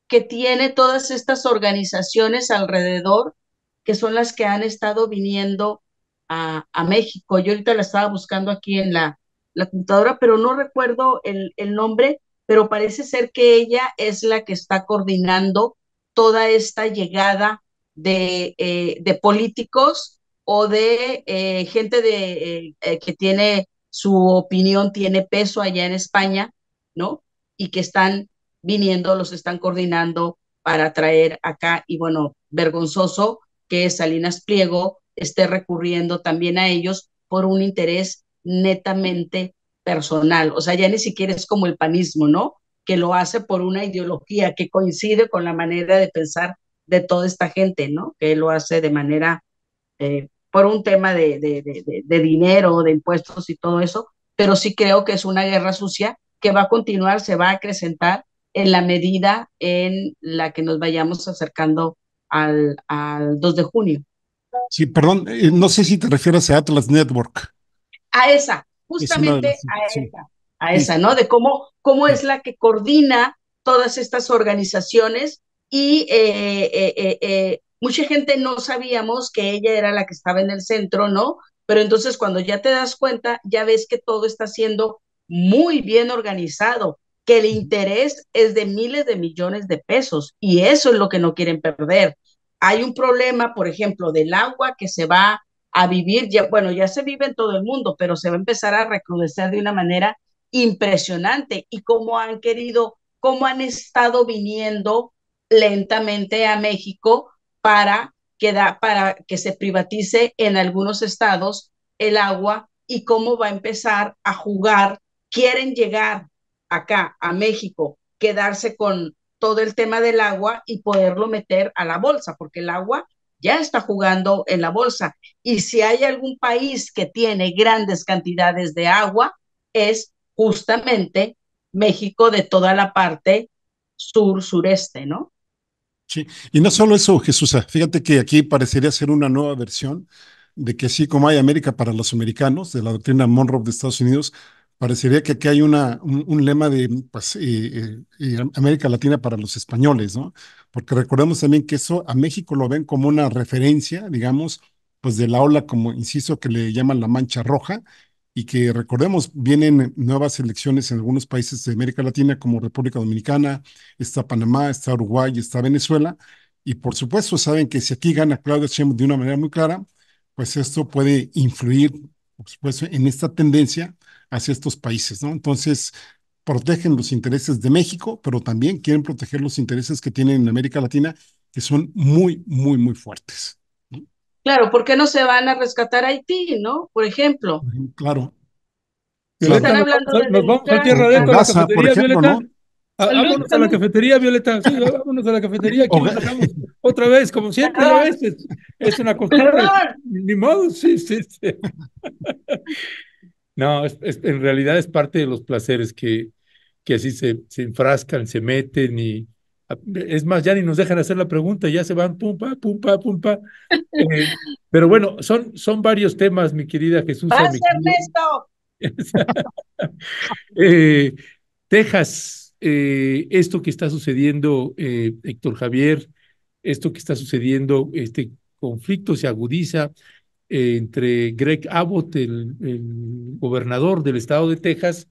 que tiene todas estas organizaciones alrededor, que son las que han estado viniendo a México. Yo ahorita la estaba buscando aquí en la computadora, pero no recuerdo el nombre, pero parece ser que ella es la que está coordinando toda esta llegada de políticos o de gente que tiene su opinión, tiene peso allá en España, ¿no? Y que están viniendo, los están coordinando para traer acá. Y bueno, vergonzoso que Salinas Pliego esté recurriendo también a ellos por un interés netamente personal. O sea, ya ni siquiera es como el panismo, ¿no? Que lo hace por una ideología que coincide con la manera de pensar de toda esta gente, ¿no? Que lo hace de manera, por un tema de dinero, de impuestos y todo eso, pero sí creo que es una guerra sucia que va a continuar, se va a acrecentar en la medida en la que nos vayamos acercando al 2 de junio. Sí, perdón, no sé si te refieres a Atlas Network. A esa, Es una de justamente las, sí, a sí, esa, ¿no? De cómo sí. es la que coordina todas estas organizaciones y mucha gente no sabíamos que ella era la que estaba en el centro, ¿no? Pero entonces cuando ya te das cuenta, ya ves que todo está siendo muy bien organizado, que el interés es de miles de millones de pesos y eso es lo que no quieren perder. Hay un problema, por ejemplo, del agua que se va a vivir, ya, bueno, ya se vive en todo el mundo, pero se va a empezar a recrudecer de una manera impresionante y cómo han estado viniendo lentamente a México para que se privatice en algunos estados el agua y cómo va a empezar a jugar. Quieren llegar acá a México, quedarse con todo el tema del agua y poderlo meter a la bolsa, porque el agua ya está jugando en la bolsa. Y si hay algún país que tiene grandes cantidades de agua, es justamente México de toda la parte sureste, ¿no? Sí, y no solo eso, Jesús, fíjate que aquí parecería ser una nueva versión de que así como hay América para los americanos, de la doctrina Monroe de Estados Unidos, parecería que aquí hay un lema de pues, América Latina para los españoles, ¿no? Porque recordemos también que eso a México lo ven como una referencia, digamos, pues de la ola, como insisto, que le llaman la mancha roja, y que recordemos, vienen nuevas elecciones en algunos países de América Latina, como República Dominicana, está Panamá, está Uruguay, está Venezuela, y por supuesto saben que si aquí gana Claudia Sheinbaum de una manera muy clara, pues esto puede influir, por supuesto, en esta tendencia hacia estos países, ¿no? Entonces, protegen los intereses de México, pero también quieren proteger los intereses que tienen en América Latina, que son muy, muy, muy fuertes, ¿no? Claro, ¿por qué no se van a rescatar a Haití, no? Por ejemplo, Claro, si claro. Violeta, están hablando de nos vamos a democracia. Tierra O Adentro a la Gaza, por cafetería, ejemplo, Violeta. ¿no? Salud, Vámonos a la salud. cafetería, Violeta. Sí, vámonos a la cafetería. Aquí O, nos dejamos otra vez, como siempre lo Perdón, es una costumbre. perdón. Ni modo, sí, sí, sí. No, en realidad es parte de los placeres que así se enfrascan, se meten y es más, ya ni nos dejan hacer la pregunta, ya se van pum, pa, pum, pa, pum, pa. Eh, pero bueno, son varios temas, mi querida Jesús, ¡Vas, mi querido. Ernesto! Eh, Texas, esto que está sucediendo, Héctor Javier, esto que está sucediendo, este conflicto se agudiza entre Greg Abbott, el gobernador del estado de Texas,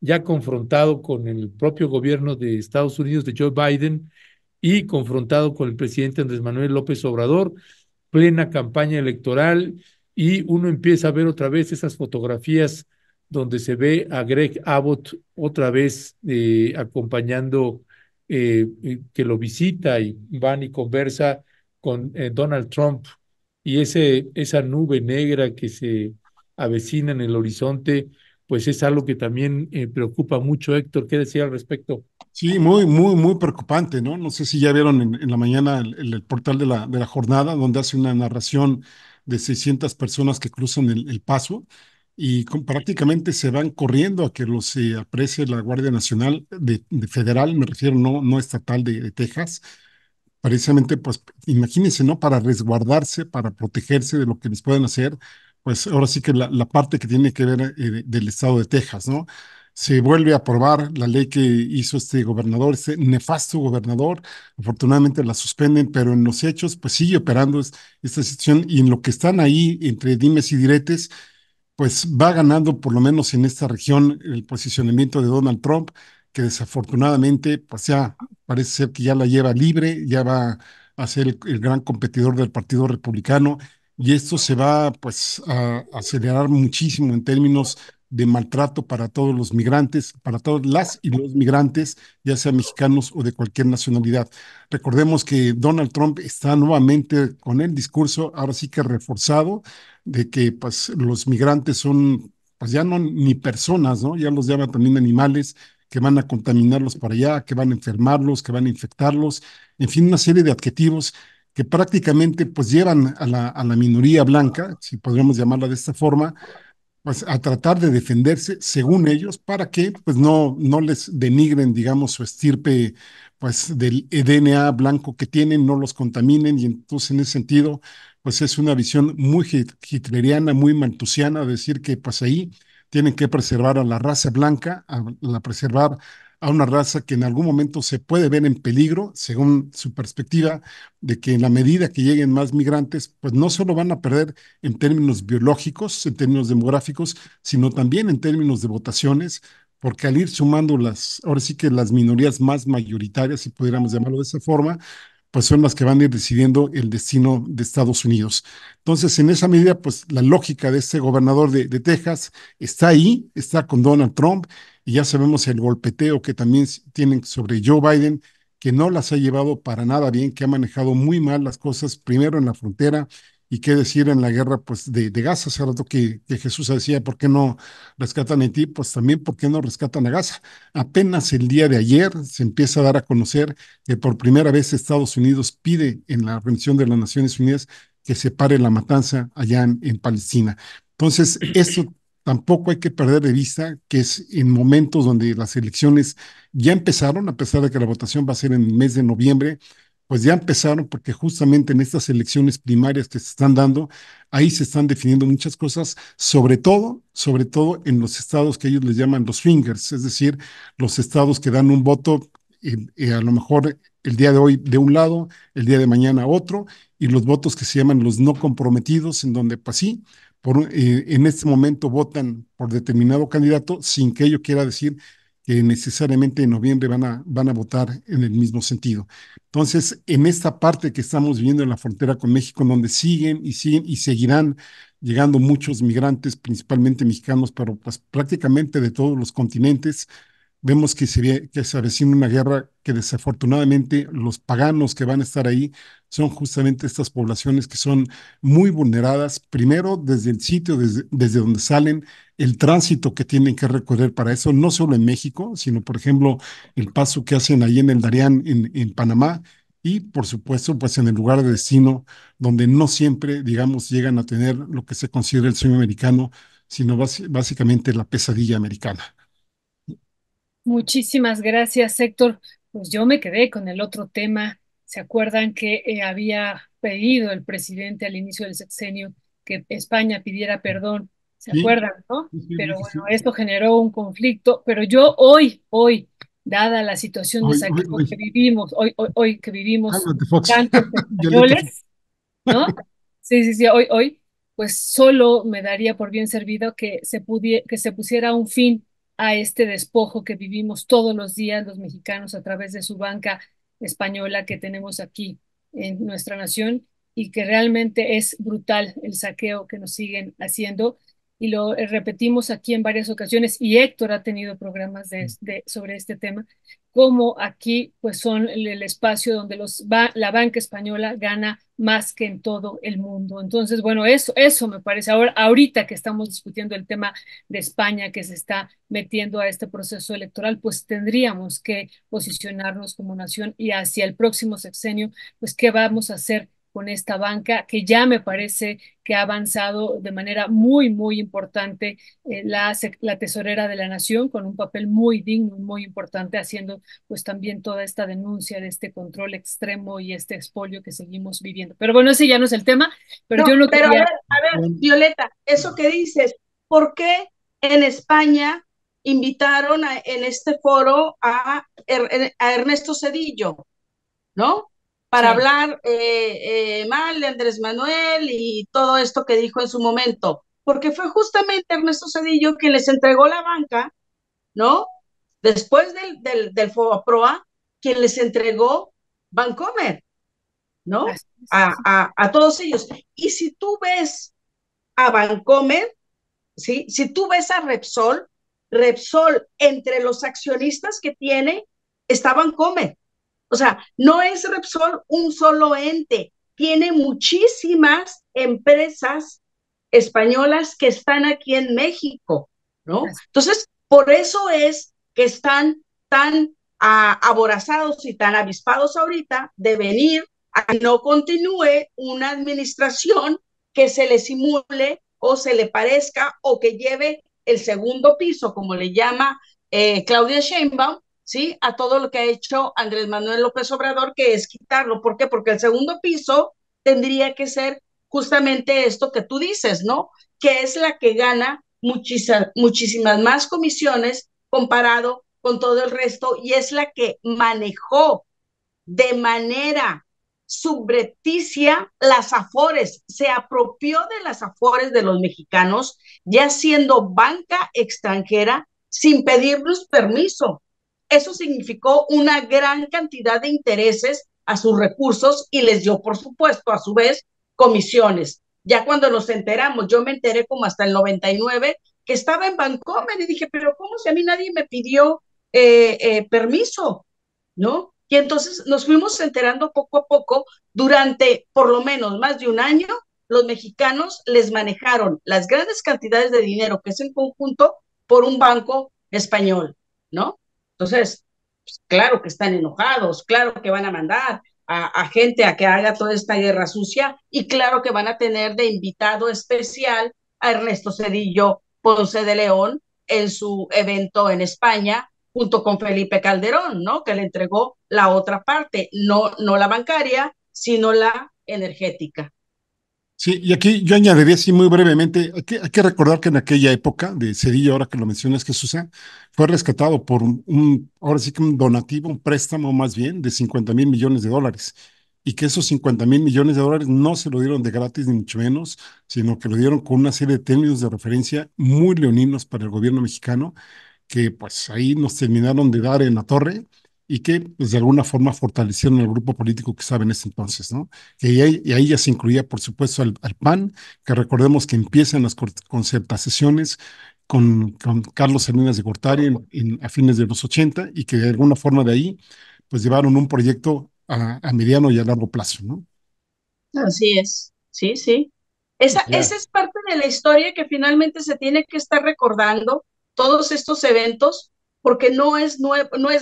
ya confrontado con el propio gobierno de Estados Unidos, de Joe Biden, y confrontado con el presidente Andrés Manuel López Obrador, plena campaña electoral, y uno empieza a ver otra vez esas fotografías donde se ve a Greg Abbott otra vez acompañando, que lo visita y van y conversa con Donald Trump, y esa nube negra que se avecina en el horizonte, pues es algo que también preocupa mucho. Héctor, ¿qué decía al respecto? Sí, muy, muy, muy preocupante, ¿no? No sé si ya vieron en la mañana el portal de la jornada, donde hace una narración de 600 personas que cruzan el paso y prácticamente se van corriendo a que los aprecie la Guardia Nacional de federal, me refiero, no estatal de Texas. Precisamente, pues imagínense, ¿no? Para resguardarse, para protegerse de lo que les pueden hacer, pues ahora sí que la parte que tiene que ver del estado de Texas, ¿no? Se vuelve a aprobar la ley que hizo este gobernador, este nefasto gobernador. Afortunadamente la suspenden, pero en los hechos, pues sigue operando esta situación y en lo que están ahí entre dimes y diretes, pues va ganando por lo menos en esta región el posicionamiento de Donald Trump, que desafortunadamente pues ya parece ser que ya la lleva libre, ya va a ser el gran competidor del Partido Republicano y esto se va pues a acelerar muchísimo en términos de maltrato para todos los migrantes, para todas las y los migrantes, ya sean mexicanos o de cualquier nacionalidad. Recordemos que Donald Trump está nuevamente con el discurso, ahora sí que reforzado, de que pues los migrantes son pues ya no ni personas, ¿no? Ya los llaman también animales que van a contaminarlos para allá, que van a enfermarlos, que van a infectarlos, en fin, una serie de adjetivos que prácticamente pues llevan a la minoría blanca, si podríamos llamarla de esta forma, pues a tratar de defenderse según ellos para que pues no les denigren, digamos, su estirpe pues del DNA blanco que tienen, no los contaminen y entonces en ese sentido pues es una visión muy hitleriana, muy maltusiana, decir que pues ahí tienen que preservar a la raza blanca, preservar a una raza que en algún momento se puede ver en peligro, según su perspectiva, de que en la medida que lleguen más migrantes, pues no solo van a perder en términos biológicos, en términos demográficos, sino también en términos de votaciones, porque al ir sumando ahora sí que las minorías más mayoritarias, si pudiéramos llamarlo de esa forma, pues son las que van a ir decidiendo el destino de Estados Unidos. Entonces, en esa medida, pues la lógica de este gobernador de Texas está ahí, está con Donald Trump, y ya sabemos el golpeteo que también tienen sobre Joe Biden, que no las ha llevado para nada bien, que ha manejado muy mal las cosas, primero en la frontera y qué decir en la guerra pues de Gaza. Hace rato que Jesús decía, ¿por qué no rescatan a Haití? Pues también, ¿por qué no rescatan a Gaza? Apenas el día de ayer se empieza a dar a conocer que por primera vez Estados Unidos pide en la Organización de las Naciones Unidas que se pare la matanza allá en Palestina. Entonces, esto tampoco hay que perder de vista que es en momentos donde las elecciones ya empezaron, a pesar de que la votación va a ser en el mes de noviembre, pues ya empezaron porque justamente en estas elecciones primarias que se están dando, ahí se están definiendo muchas cosas, sobre todo en los estados que ellos les llaman los swingers, es decir, los estados que dan un voto a lo mejor el día de hoy de un lado, el día de mañana otro, y los votos que se llaman los no comprometidos, en donde pues sí, en este momento votan por determinado candidato sin que ello quiera decir que necesariamente en noviembre van a votar en el mismo sentido. Entonces, en esta parte que estamos viviendo en la frontera con México, en donde siguen y siguen y seguirán llegando muchos migrantes, principalmente mexicanos, pero pues prácticamente de todos los continentes, vemos que se avecina una guerra que desafortunadamente los paganos que van a estar ahí son justamente estas poblaciones que son muy vulneradas, primero desde el sitio, desde donde salen, el tránsito que tienen que recorrer para eso, no solo en México, sino por ejemplo el paso que hacen ahí en el Darién, en Panamá, y por supuesto pues en el lugar de destino, donde no siempre, digamos, llegan a tener lo que se considera el sueño americano, sino básicamente la pesadilla americana. Muchísimas gracias, Héctor. Pues yo me quedé con el otro tema. ¿Se acuerdan que había pedido el presidente al inicio del sexenio que España pidiera perdón? ¿Se Sí, acuerdan, no? sí, Pero sí, bueno, sí. esto generó un conflicto. Pero yo hoy, dada la situación de saqueo que vivimos, hoy que vivimos Cálmate, Fox. tantos Violeta. españoles, ¿no? Sí, hoy, pues solo me daría por bien servido que que se pusiera un fin a este despojo que vivimos todos los días los mexicanos a través de su banca española que tenemos aquí en nuestra nación y que realmente es brutal el saqueo que nos siguen haciendo y lo repetimos aquí en varias ocasiones y Héctor ha tenido programas sobre este tema, como aquí pues son el espacio donde la banca española gana más que en todo el mundo. Entonces, bueno, eso me parece, ahorita que estamos discutiendo el tema de España que se está metiendo a este proceso electoral, pues tendríamos que posicionarnos como nación y hacia el próximo sexenio, pues qué vamos a hacer con esta banca que ya me parece que ha avanzado de manera muy importante la tesorera de la nación con un papel muy digno, muy importante, haciendo pues también toda esta denuncia de este control extremo y este expolio que seguimos viviendo. Pero bueno, ese ya no es el tema, pero No, yo no pero quería... a ver, Violeta, eso que dices, ¿por qué en España invitaron en este foro a Ernesto Zedillo, ¿no? Para Sí, hablar mal de Andrés Manuel y todo esto que dijo en su momento, porque fue justamente Ernesto Zedillo quien les entregó la banca, ¿no? Después del FOBAPROA, quien les entregó Bancomer, ¿no? así es. A todos ellos. Y si tú ves a Bancomer, ¿sí? Si tú ves a Repsol, Repsol entre los accionistas que tiene está Bancomer. O sea, no es Repsol un solo ente, tiene muchísimas empresas españolas que están aquí en México, ¿no? Así, Entonces, por eso es que están tan aborazados y tan avispados ahorita de venir a que no continúe una administración que se le simule o se le parezca o que lleve el segundo piso, como le llama Claudia Sheinbaum, ¿sí? A todo lo que ha hecho Andrés Manuel López Obrador, que es quitarlo. ¿Por qué? Porque el segundo piso tendría que ser justamente esto que tú dices, ¿no? Que es la que gana muchísimas más comisiones comparado con todo el resto y es la que manejó de manera subrepticia las afores, se apropió de las afores de los mexicanos, ya siendo banca extranjera sin pedirnos permiso. Eso significó una gran cantidad de intereses a sus recursos y les dio, por supuesto, a su vez, comisiones. Ya cuando nos enteramos, yo me enteré como hasta el 99 que estaba en Bancomer y dije, pero ¿cómo si a mí nadie me pidió permiso? ¿No? Y entonces nos fuimos enterando poco a poco, durante por lo menos más de un año, los mexicanos les manejaron las grandes cantidades de dinero que es en conjunto por un banco español, ¿no? Entonces, pues, claro que están enojados, claro que van a mandar gente a que haga toda esta guerra sucia y claro que van a tener de invitado especial a Ernesto Zedillo Ponce de León en su evento en España junto con Felipe Calderón, ¿no? Que le entregó la otra parte, no la bancaria, sino la energética. Sí, y aquí yo añadiría así muy brevemente, hay que recordar que en aquella época de Cedillo, ahora que lo mencionas, Jesús, fue rescatado por ahora sí que un donativo, un préstamo más bien, de 50,000 millones de dólares. Y que esos 50,000 millones de dólares no se lo dieron de gratis, ni mucho menos, sino que lo dieron con una serie de términos de referencia muy leoninos para el gobierno mexicano, que pues ahí nos terminaron de dar en la torre y que pues de alguna forma fortalecieron el grupo político que estaba en ese entonces, ¿no? Y ahí ya se incluía, por supuesto, al PAN, que recordemos que empiezan las concertaciones con Carlos Salinas de Gortari a fines de los 80 y que de alguna forma de ahí pues llevaron un proyecto a mediano y a largo plazo, ¿no? Así es, sí, sí. Esa es parte de la historia que finalmente se tiene que estar recordando, todos estos eventos, porque no es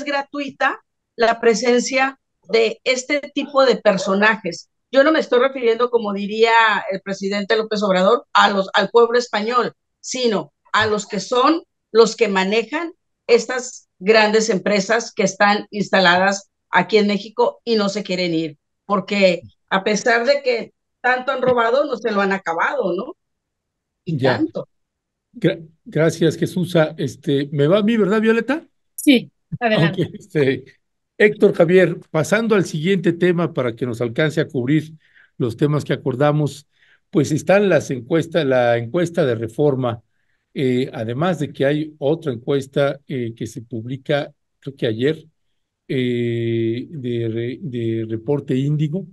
gratuita la presencia de este tipo de personajes. Yo no me estoy refiriendo, como diría el presidente López Obrador, al pueblo español, sino a los que son los que manejan estas grandes empresas que están instaladas aquí en México y no se quieren ir, porque a pesar de que tanto han robado, no se lo han acabado, ¿no? Y Ya. tanto. Gracias, Jesús. ¿Me va a mí, verdad, Violeta? Sí, Ok, adelante. Héctor, Javier, pasando al siguiente tema para que nos alcance a cubrir los temas que acordamos, pues están las encuestas, la encuesta de Reforma, además de que hay otra encuesta que se publica, creo que ayer, de Reporte Índigo,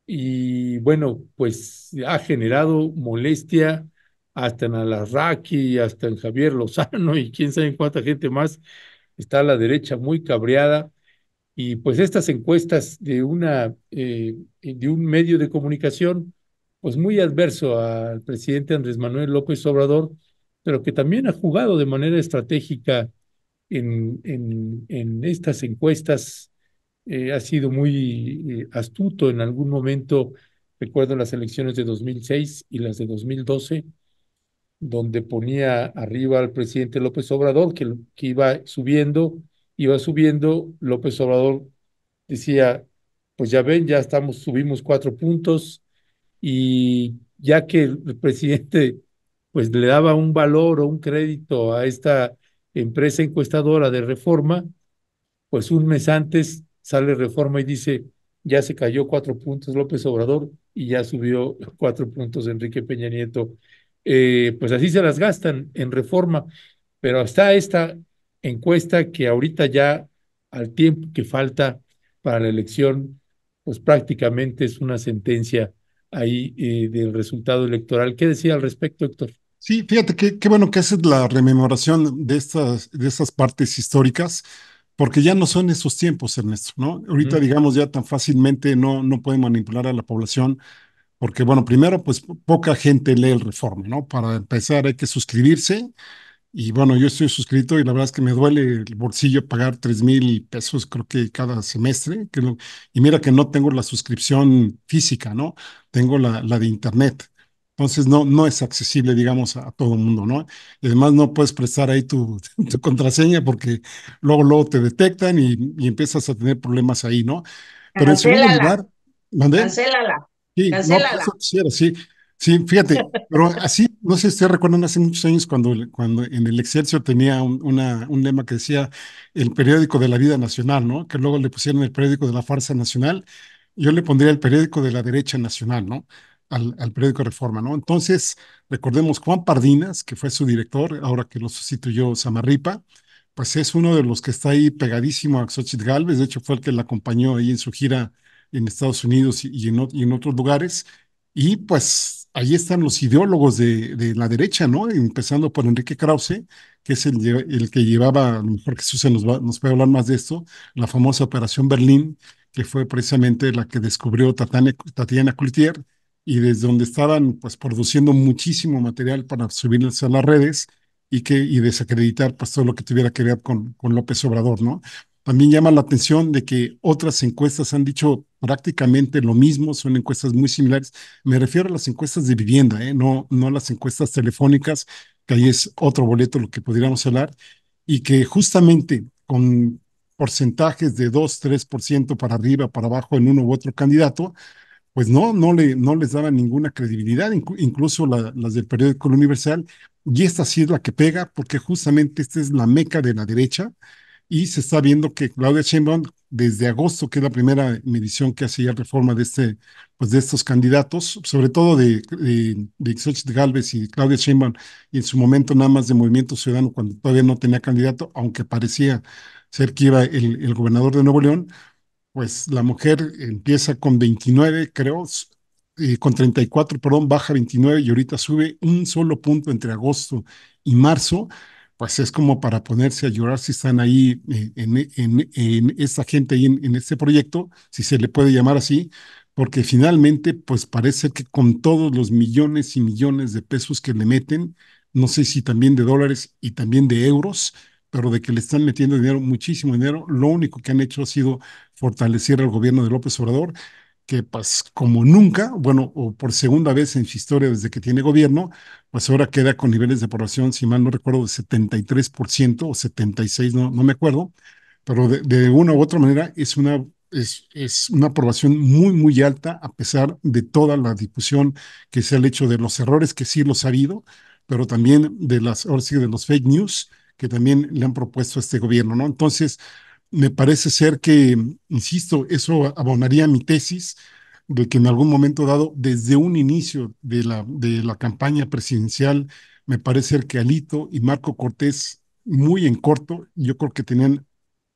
y bueno, pues ha generado molestia hasta en Alarraqui, hasta en Javier Lozano y quién sabe cuánta gente más. Está la derecha muy cabreada y pues estas encuestas de un medio de comunicación, pues muy adverso al presidente Andrés Manuel López Obrador, pero que también ha jugado de manera estratégica en estas encuestas, ha sido muy astuto en algún momento. Recuerdo las elecciones de 2006 y las de 2012, donde ponía arriba al presidente López Obrador, que iba subiendo, López Obrador decía, pues ya ven, ya estamos, subimos 4 puntos, y ya que el presidente pues le daba un valor o un crédito a esta empresa encuestadora de Reforma, pues un mes antes sale Reforma y dice, ya se cayó 4 puntos López Obrador y ya subió 4 puntos Enrique Peña Nieto. Pues así se las gastan en Reforma, pero está esta encuesta que ahorita ya al tiempo que falta para la elección, pues prácticamente es una sentencia ahí del resultado electoral. ¿Qué decía al respecto, Héctor? Sí, fíjate qué bueno que haces la rememoración de estas partes históricas, porque ya no son esos tiempos, Ernesto, ¿no? Ahorita, Ujú. digamos, ya tan fácilmente no pueden manipular a la población, porque, bueno, primero, pues poca gente lee el Reforma, ¿no? Para empezar, hay que suscribirse. Y bueno, yo estoy suscrito y la verdad es que me duele el bolsillo pagar 3,000 pesos, creo que cada semestre. Y mira que no tengo la suscripción física, ¿no? Tengo la de internet. Entonces no es accesible, digamos, a todo el mundo, ¿no? Y además no puedes prestar ahí tu contraseña porque luego te detectan y empiezas a tener problemas ahí, ¿no? Pero en segundo Cancélala, lugar, ¿mandé? cancélala, Sí, no, pues cancélala. eso quisiera, sí. Sí, fíjate, pero así, no sé si ustedes recuerdan hace muchos años cuando en el Excelsior tenía un lema que decía el periódico de la vida nacional, ¿no? Que luego le pusieron el periódico de la farsa nacional. Yo le pondría el periódico de la derecha nacional, ¿no? Al periódico Reforma, ¿no? Entonces, recordemos Juan Pardinas, que fue su director, ahora que lo sustituyó Samarripa, pues es uno de los que está ahí pegadísimo a Xóchitl Gálvez. De hecho, fue el que la acompañó ahí en su gira en Estados Unidos y en otros lugares. Y pues ahí están los ideólogos de la derecha, ¿no? Empezando por Enrique Krause, que es el que llevaba, a lo mejor Jesús nos puede hablar más de esto, la famosa Operación Berlín, que fue precisamente la que descubrió Tatiana Cloutier, y desde donde estaban pues produciendo muchísimo material para subirse a las redes y desacreditar pues todo lo que tuviera que ver con López Obrador, ¿no? También llama la atención de que otras encuestas han dicho prácticamente lo mismo, son encuestas muy similares. Me refiero a las encuestas de vivienda, ¿eh? No las encuestas telefónicas, que ahí es otro boleto lo que podríamos hablar, y que justamente con porcentajes de 2, 3% para arriba, para abajo en uno u otro candidato, pues no les daba ninguna credibilidad, incluso las del periódico El Universal, y esta sí es la que pega, porque justamente esta es la meca de la derecha, y se está viendo que Claudia Sheinbaum, desde agosto, que es la primera medición que hace ya Reforma pues de estos candidatos, sobre todo de Xochitl Gálvez y Claudia Sheinbaum, y en su momento nada más de Movimiento Ciudadano, cuando todavía no tenía candidato, aunque parecía ser que iba el gobernador de Nuevo León, pues la mujer empieza con 29, creo, con 34, perdón, baja 29 y ahorita sube un solo punto entre agosto y marzo. Pues es como para ponerse a llorar si están ahí en esta gente ahí en este proyecto, si se le puede llamar así, porque finalmente pues parece que con todos los millones y millones de pesos que le meten, no sé si también de dólares y también de euros, pero de que le están metiendo dinero, muchísimo dinero, lo único que han hecho ha sido fortalecer al gobierno de López Obrador. que pues como nunca, bueno, o por segunda vez en su historia desde que tiene gobierno, pues ahora queda con niveles de aprobación, si mal no recuerdo, de 73% o 76%, no me acuerdo, pero de una u otra manera es una aprobación muy, muy alta a pesar de toda la difusión que se ha hecho de los errores que sí los ha habido, pero también ahora sí, de los fake news que también le han propuesto a este gobierno, ¿no? Entonces, me parece ser que, insisto, eso abonaría mi tesis de que en algún momento dado, desde un inicio de la campaña presidencial, me parece ser que Alito y Marco Cortés, muy en corto, yo creo que tenían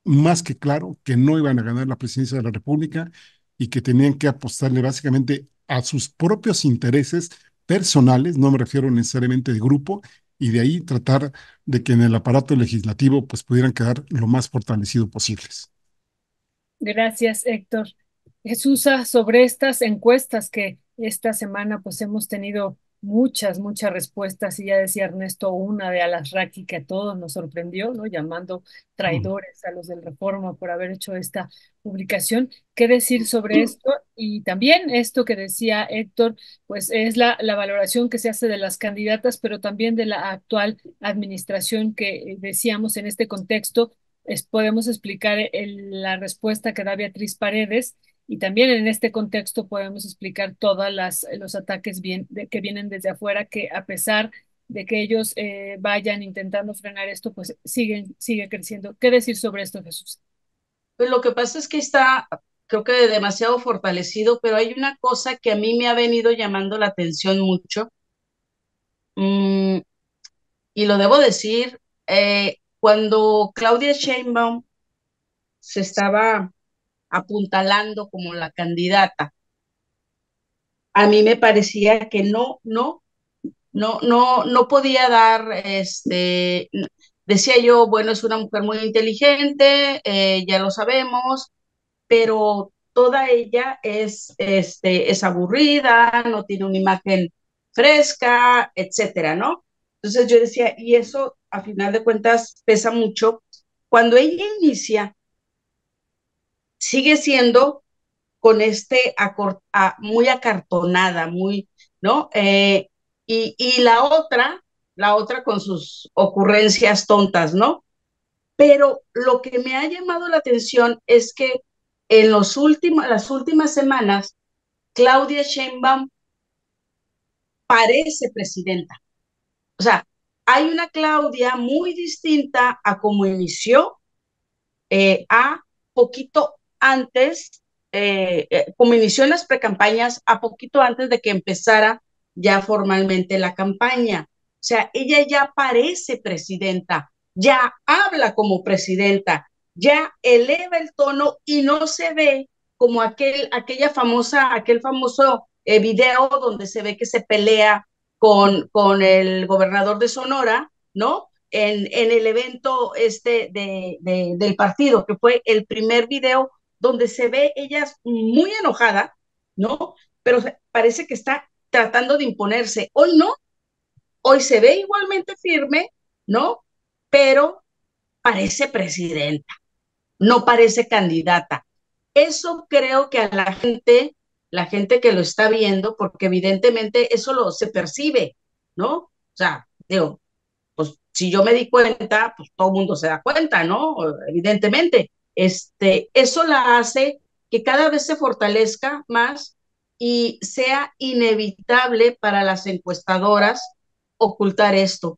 más que claro que no iban a ganar la presidencia de la República y que tenían que apostarle básicamente a sus propios intereses personales, no me refiero necesariamente de grupo, y de ahí tratar de que en el aparato legislativo pues pudieran quedar lo más fortalecido posibles. Gracias, Héctor. Jesús, sobre estas encuestas que esta semana pues hemos tenido muchas respuestas y ya decía Ernesto una de Alasraqui que a todos nos sorprendió, ¿no? Llamando traidores a los del Reforma por haber hecho esta publicación. ¿Qué decir sobre esto? Y también esto que decía Héctor, pues es la valoración que se hace de las candidatas, pero también de la actual administración que decíamos en este contexto podemos explicar la respuesta que da Beatriz Paredes y también en este contexto podemos explicar todos los ataques que vienen desde afuera, que a pesar de que ellos vayan intentando frenar esto, pues sigue creciendo. ¿Qué decir sobre esto, Jesús? Pues lo que pasa es que está, creo que demasiado fortalecido, pero hay una cosa que a mí me ha venido llamando la atención mucho, mm, y lo debo decir, cuando Claudia Sheinbaum se estaba apuntalando como la candidata, a mí me parecía que no podía dar, decía yo, bueno, es una mujer muy inteligente, ya lo sabemos, pero toda ella es aburrida, no tiene una imagen fresca, etcétera, ¿no? Entonces yo decía, y eso a final de cuentas pesa mucho. Cuando ella inicia, sigue siendo con muy acartonada, muy, ¿no? Y la otra con sus ocurrencias tontas, ¿no? Pero lo que me ha llamado la atención es que en las últimas semanas, Claudia Sheinbaum parece presidenta. O sea, hay una Claudia muy distinta a como inició, a poquito antes, como inició en las precampañas, a poquito antes de que empezara ya formalmente la campaña. O sea, ella ya parece presidenta, ya habla como presidenta, ya eleva el tono y no se ve como aquel famoso video donde se ve que se pelea con el gobernador de Sonora, ¿no? En el evento del partido, que fue el primer video donde se ve ella muy enojada, ¿no? Pero parece que está tratando de imponerse. Hoy no, hoy se ve igualmente firme, ¿no? Pero parece presidenta, no parece candidata. Eso creo que a la gente que lo está viendo, porque evidentemente se percibe, ¿no? O sea, digo, pues si yo me di cuenta, pues todo el mundo se da cuenta, ¿no? Evidentemente, eso la hace que cada vez se fortalezca más y sea inevitable para las encuestadoras ocultar esto,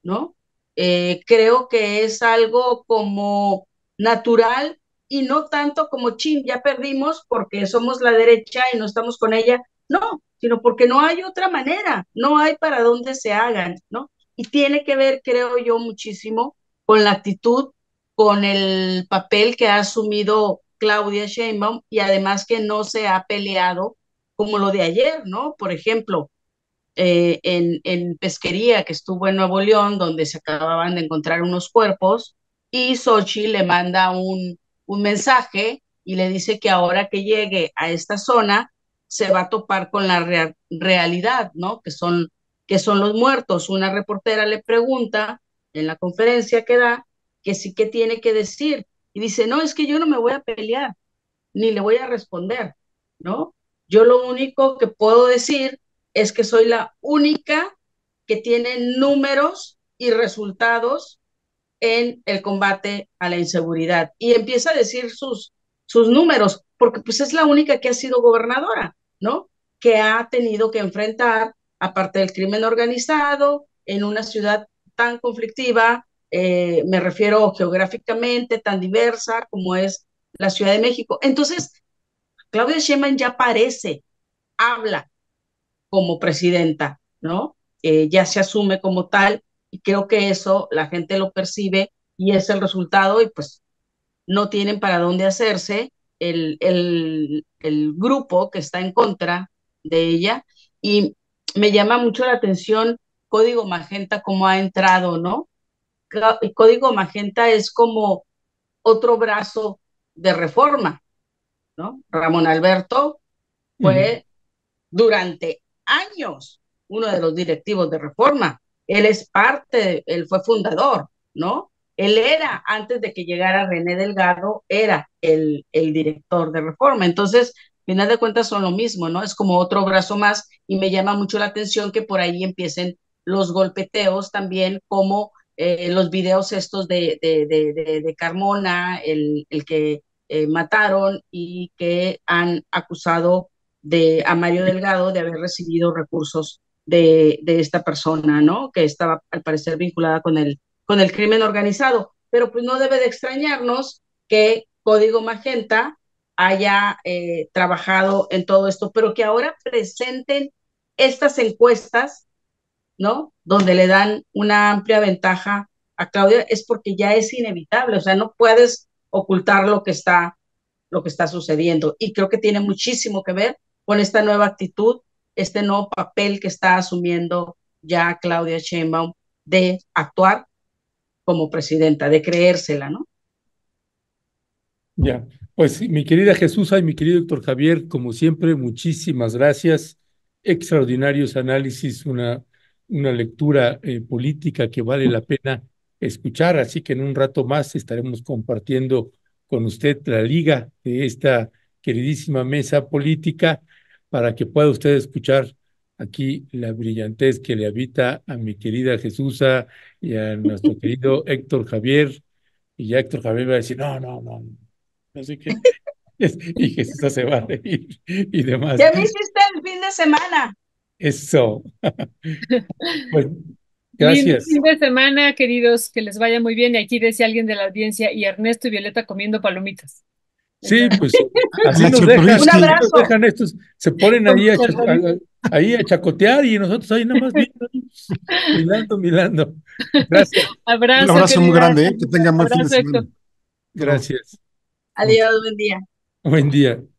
¿no? Creo que es algo como natural y no tanto como chin, ya perdimos porque somos la derecha y no estamos con ella, no, sino porque no hay otra manera, no hay para dónde se hagan, ¿no? Y tiene que ver, creo yo, muchísimo con la actitud, con el papel que ha asumido Claudia Sheinbaum y además que no se ha peleado como lo de ayer, ¿no? Por ejemplo, en Pesquería, que estuvo en Nuevo León, donde se acababan de encontrar unos cuerpos, y Xochitl le manda un mensaje y le dice que ahora que llegue a esta zona se va a topar con la realidad, ¿no? Que son los muertos. Una reportera le pregunta en la conferencia que da que sí que tiene que decir y dice, no, es que yo no me voy a pelear, ni le voy a responder, ¿no? Yo lo único que puedo decir es que soy la única que tiene números y resultados en el combate a la inseguridad. Y empieza a decir sus números, porque pues es la única que ha sido gobernadora, ¿no? Que ha tenido que enfrentar, aparte del crimen organizado, en una ciudad tan conflictiva, me refiero geográficamente, tan diversa como es la Ciudad de México. Entonces, Claudia Sheinbaum ya aparece, habla como presidenta, ¿no? Ya se asume como tal y creo que eso la gente lo percibe y es el resultado y pues no tienen para dónde hacerse el grupo que está en contra de ella y me llama mucho la atención Código Magenta cómo ha entrado, ¿no? Código Magenta es como otro brazo de reforma, ¿no? Ramón Alberto fue durante años uno de los directivos de Reforma. Él es parte, él fue fundador, ¿no? Él era, antes de que llegara René Delgado, era el director de Reforma. Entonces, al final de cuentas son lo mismo, ¿no? Es como otro brazo más y me llama mucho la atención que por ahí empiecen los golpeteos también, como los videos estos de Carmona, el que mataron y que han acusado a Mario Delgado de haber recibido recursos de esta persona, ¿no? Que estaba al parecer vinculada con el crimen organizado. Pero pues no debe de extrañarnos que Código Magenta haya trabajado en todo esto, pero que ahora presenten estas encuestas, ¿no? Donde le dan una amplia ventaja a Claudia, es porque ya es inevitable, o sea, no puedes ocultar lo que está sucediendo. Y creo que tiene muchísimo que ver con esta nueva actitud, este nuevo papel que está asumiendo ya Claudia Sheinbaum de actuar como presidenta, de creérsela, ¿no? Ya, pues mi querida Jesús y mi querido doctor Javier, como siempre, muchísimas gracias. Extraordinarios análisis, una lectura política que vale la pena escuchar. Así que en un rato más estaremos compartiendo con usted la liga de esta queridísima mesa política para que pueda usted escuchar aquí la brillantez que le habita a mi querida Jesús y a nuestro querido Héctor Javier. Y ya Héctor Javier va a decir, no, no, no. Así que, y Jesús se va a reír y demás. ¿Qué me hiciste el fin de semana? Eso. Pues, Lindo gracias. fin de semana, queridos, que les vaya muy bien. Y aquí decía alguien de la audiencia, y Ernesto y Violeta comiendo palomitas. Sí, Entonces, pues así nos Nacho dejan, un así Krivsky, nos abrazo. dejan estos, se ponen con ahí pernil. ahí a chacotear y nosotros ahí nada más viendo, mirando, mirando. Gracias, un Abrazo, abrazo muy querida. grande, que tengan buen fin de Abrazo, Héctor. semana. Hasta luego. gracias. Adiós, buen día. Buen día.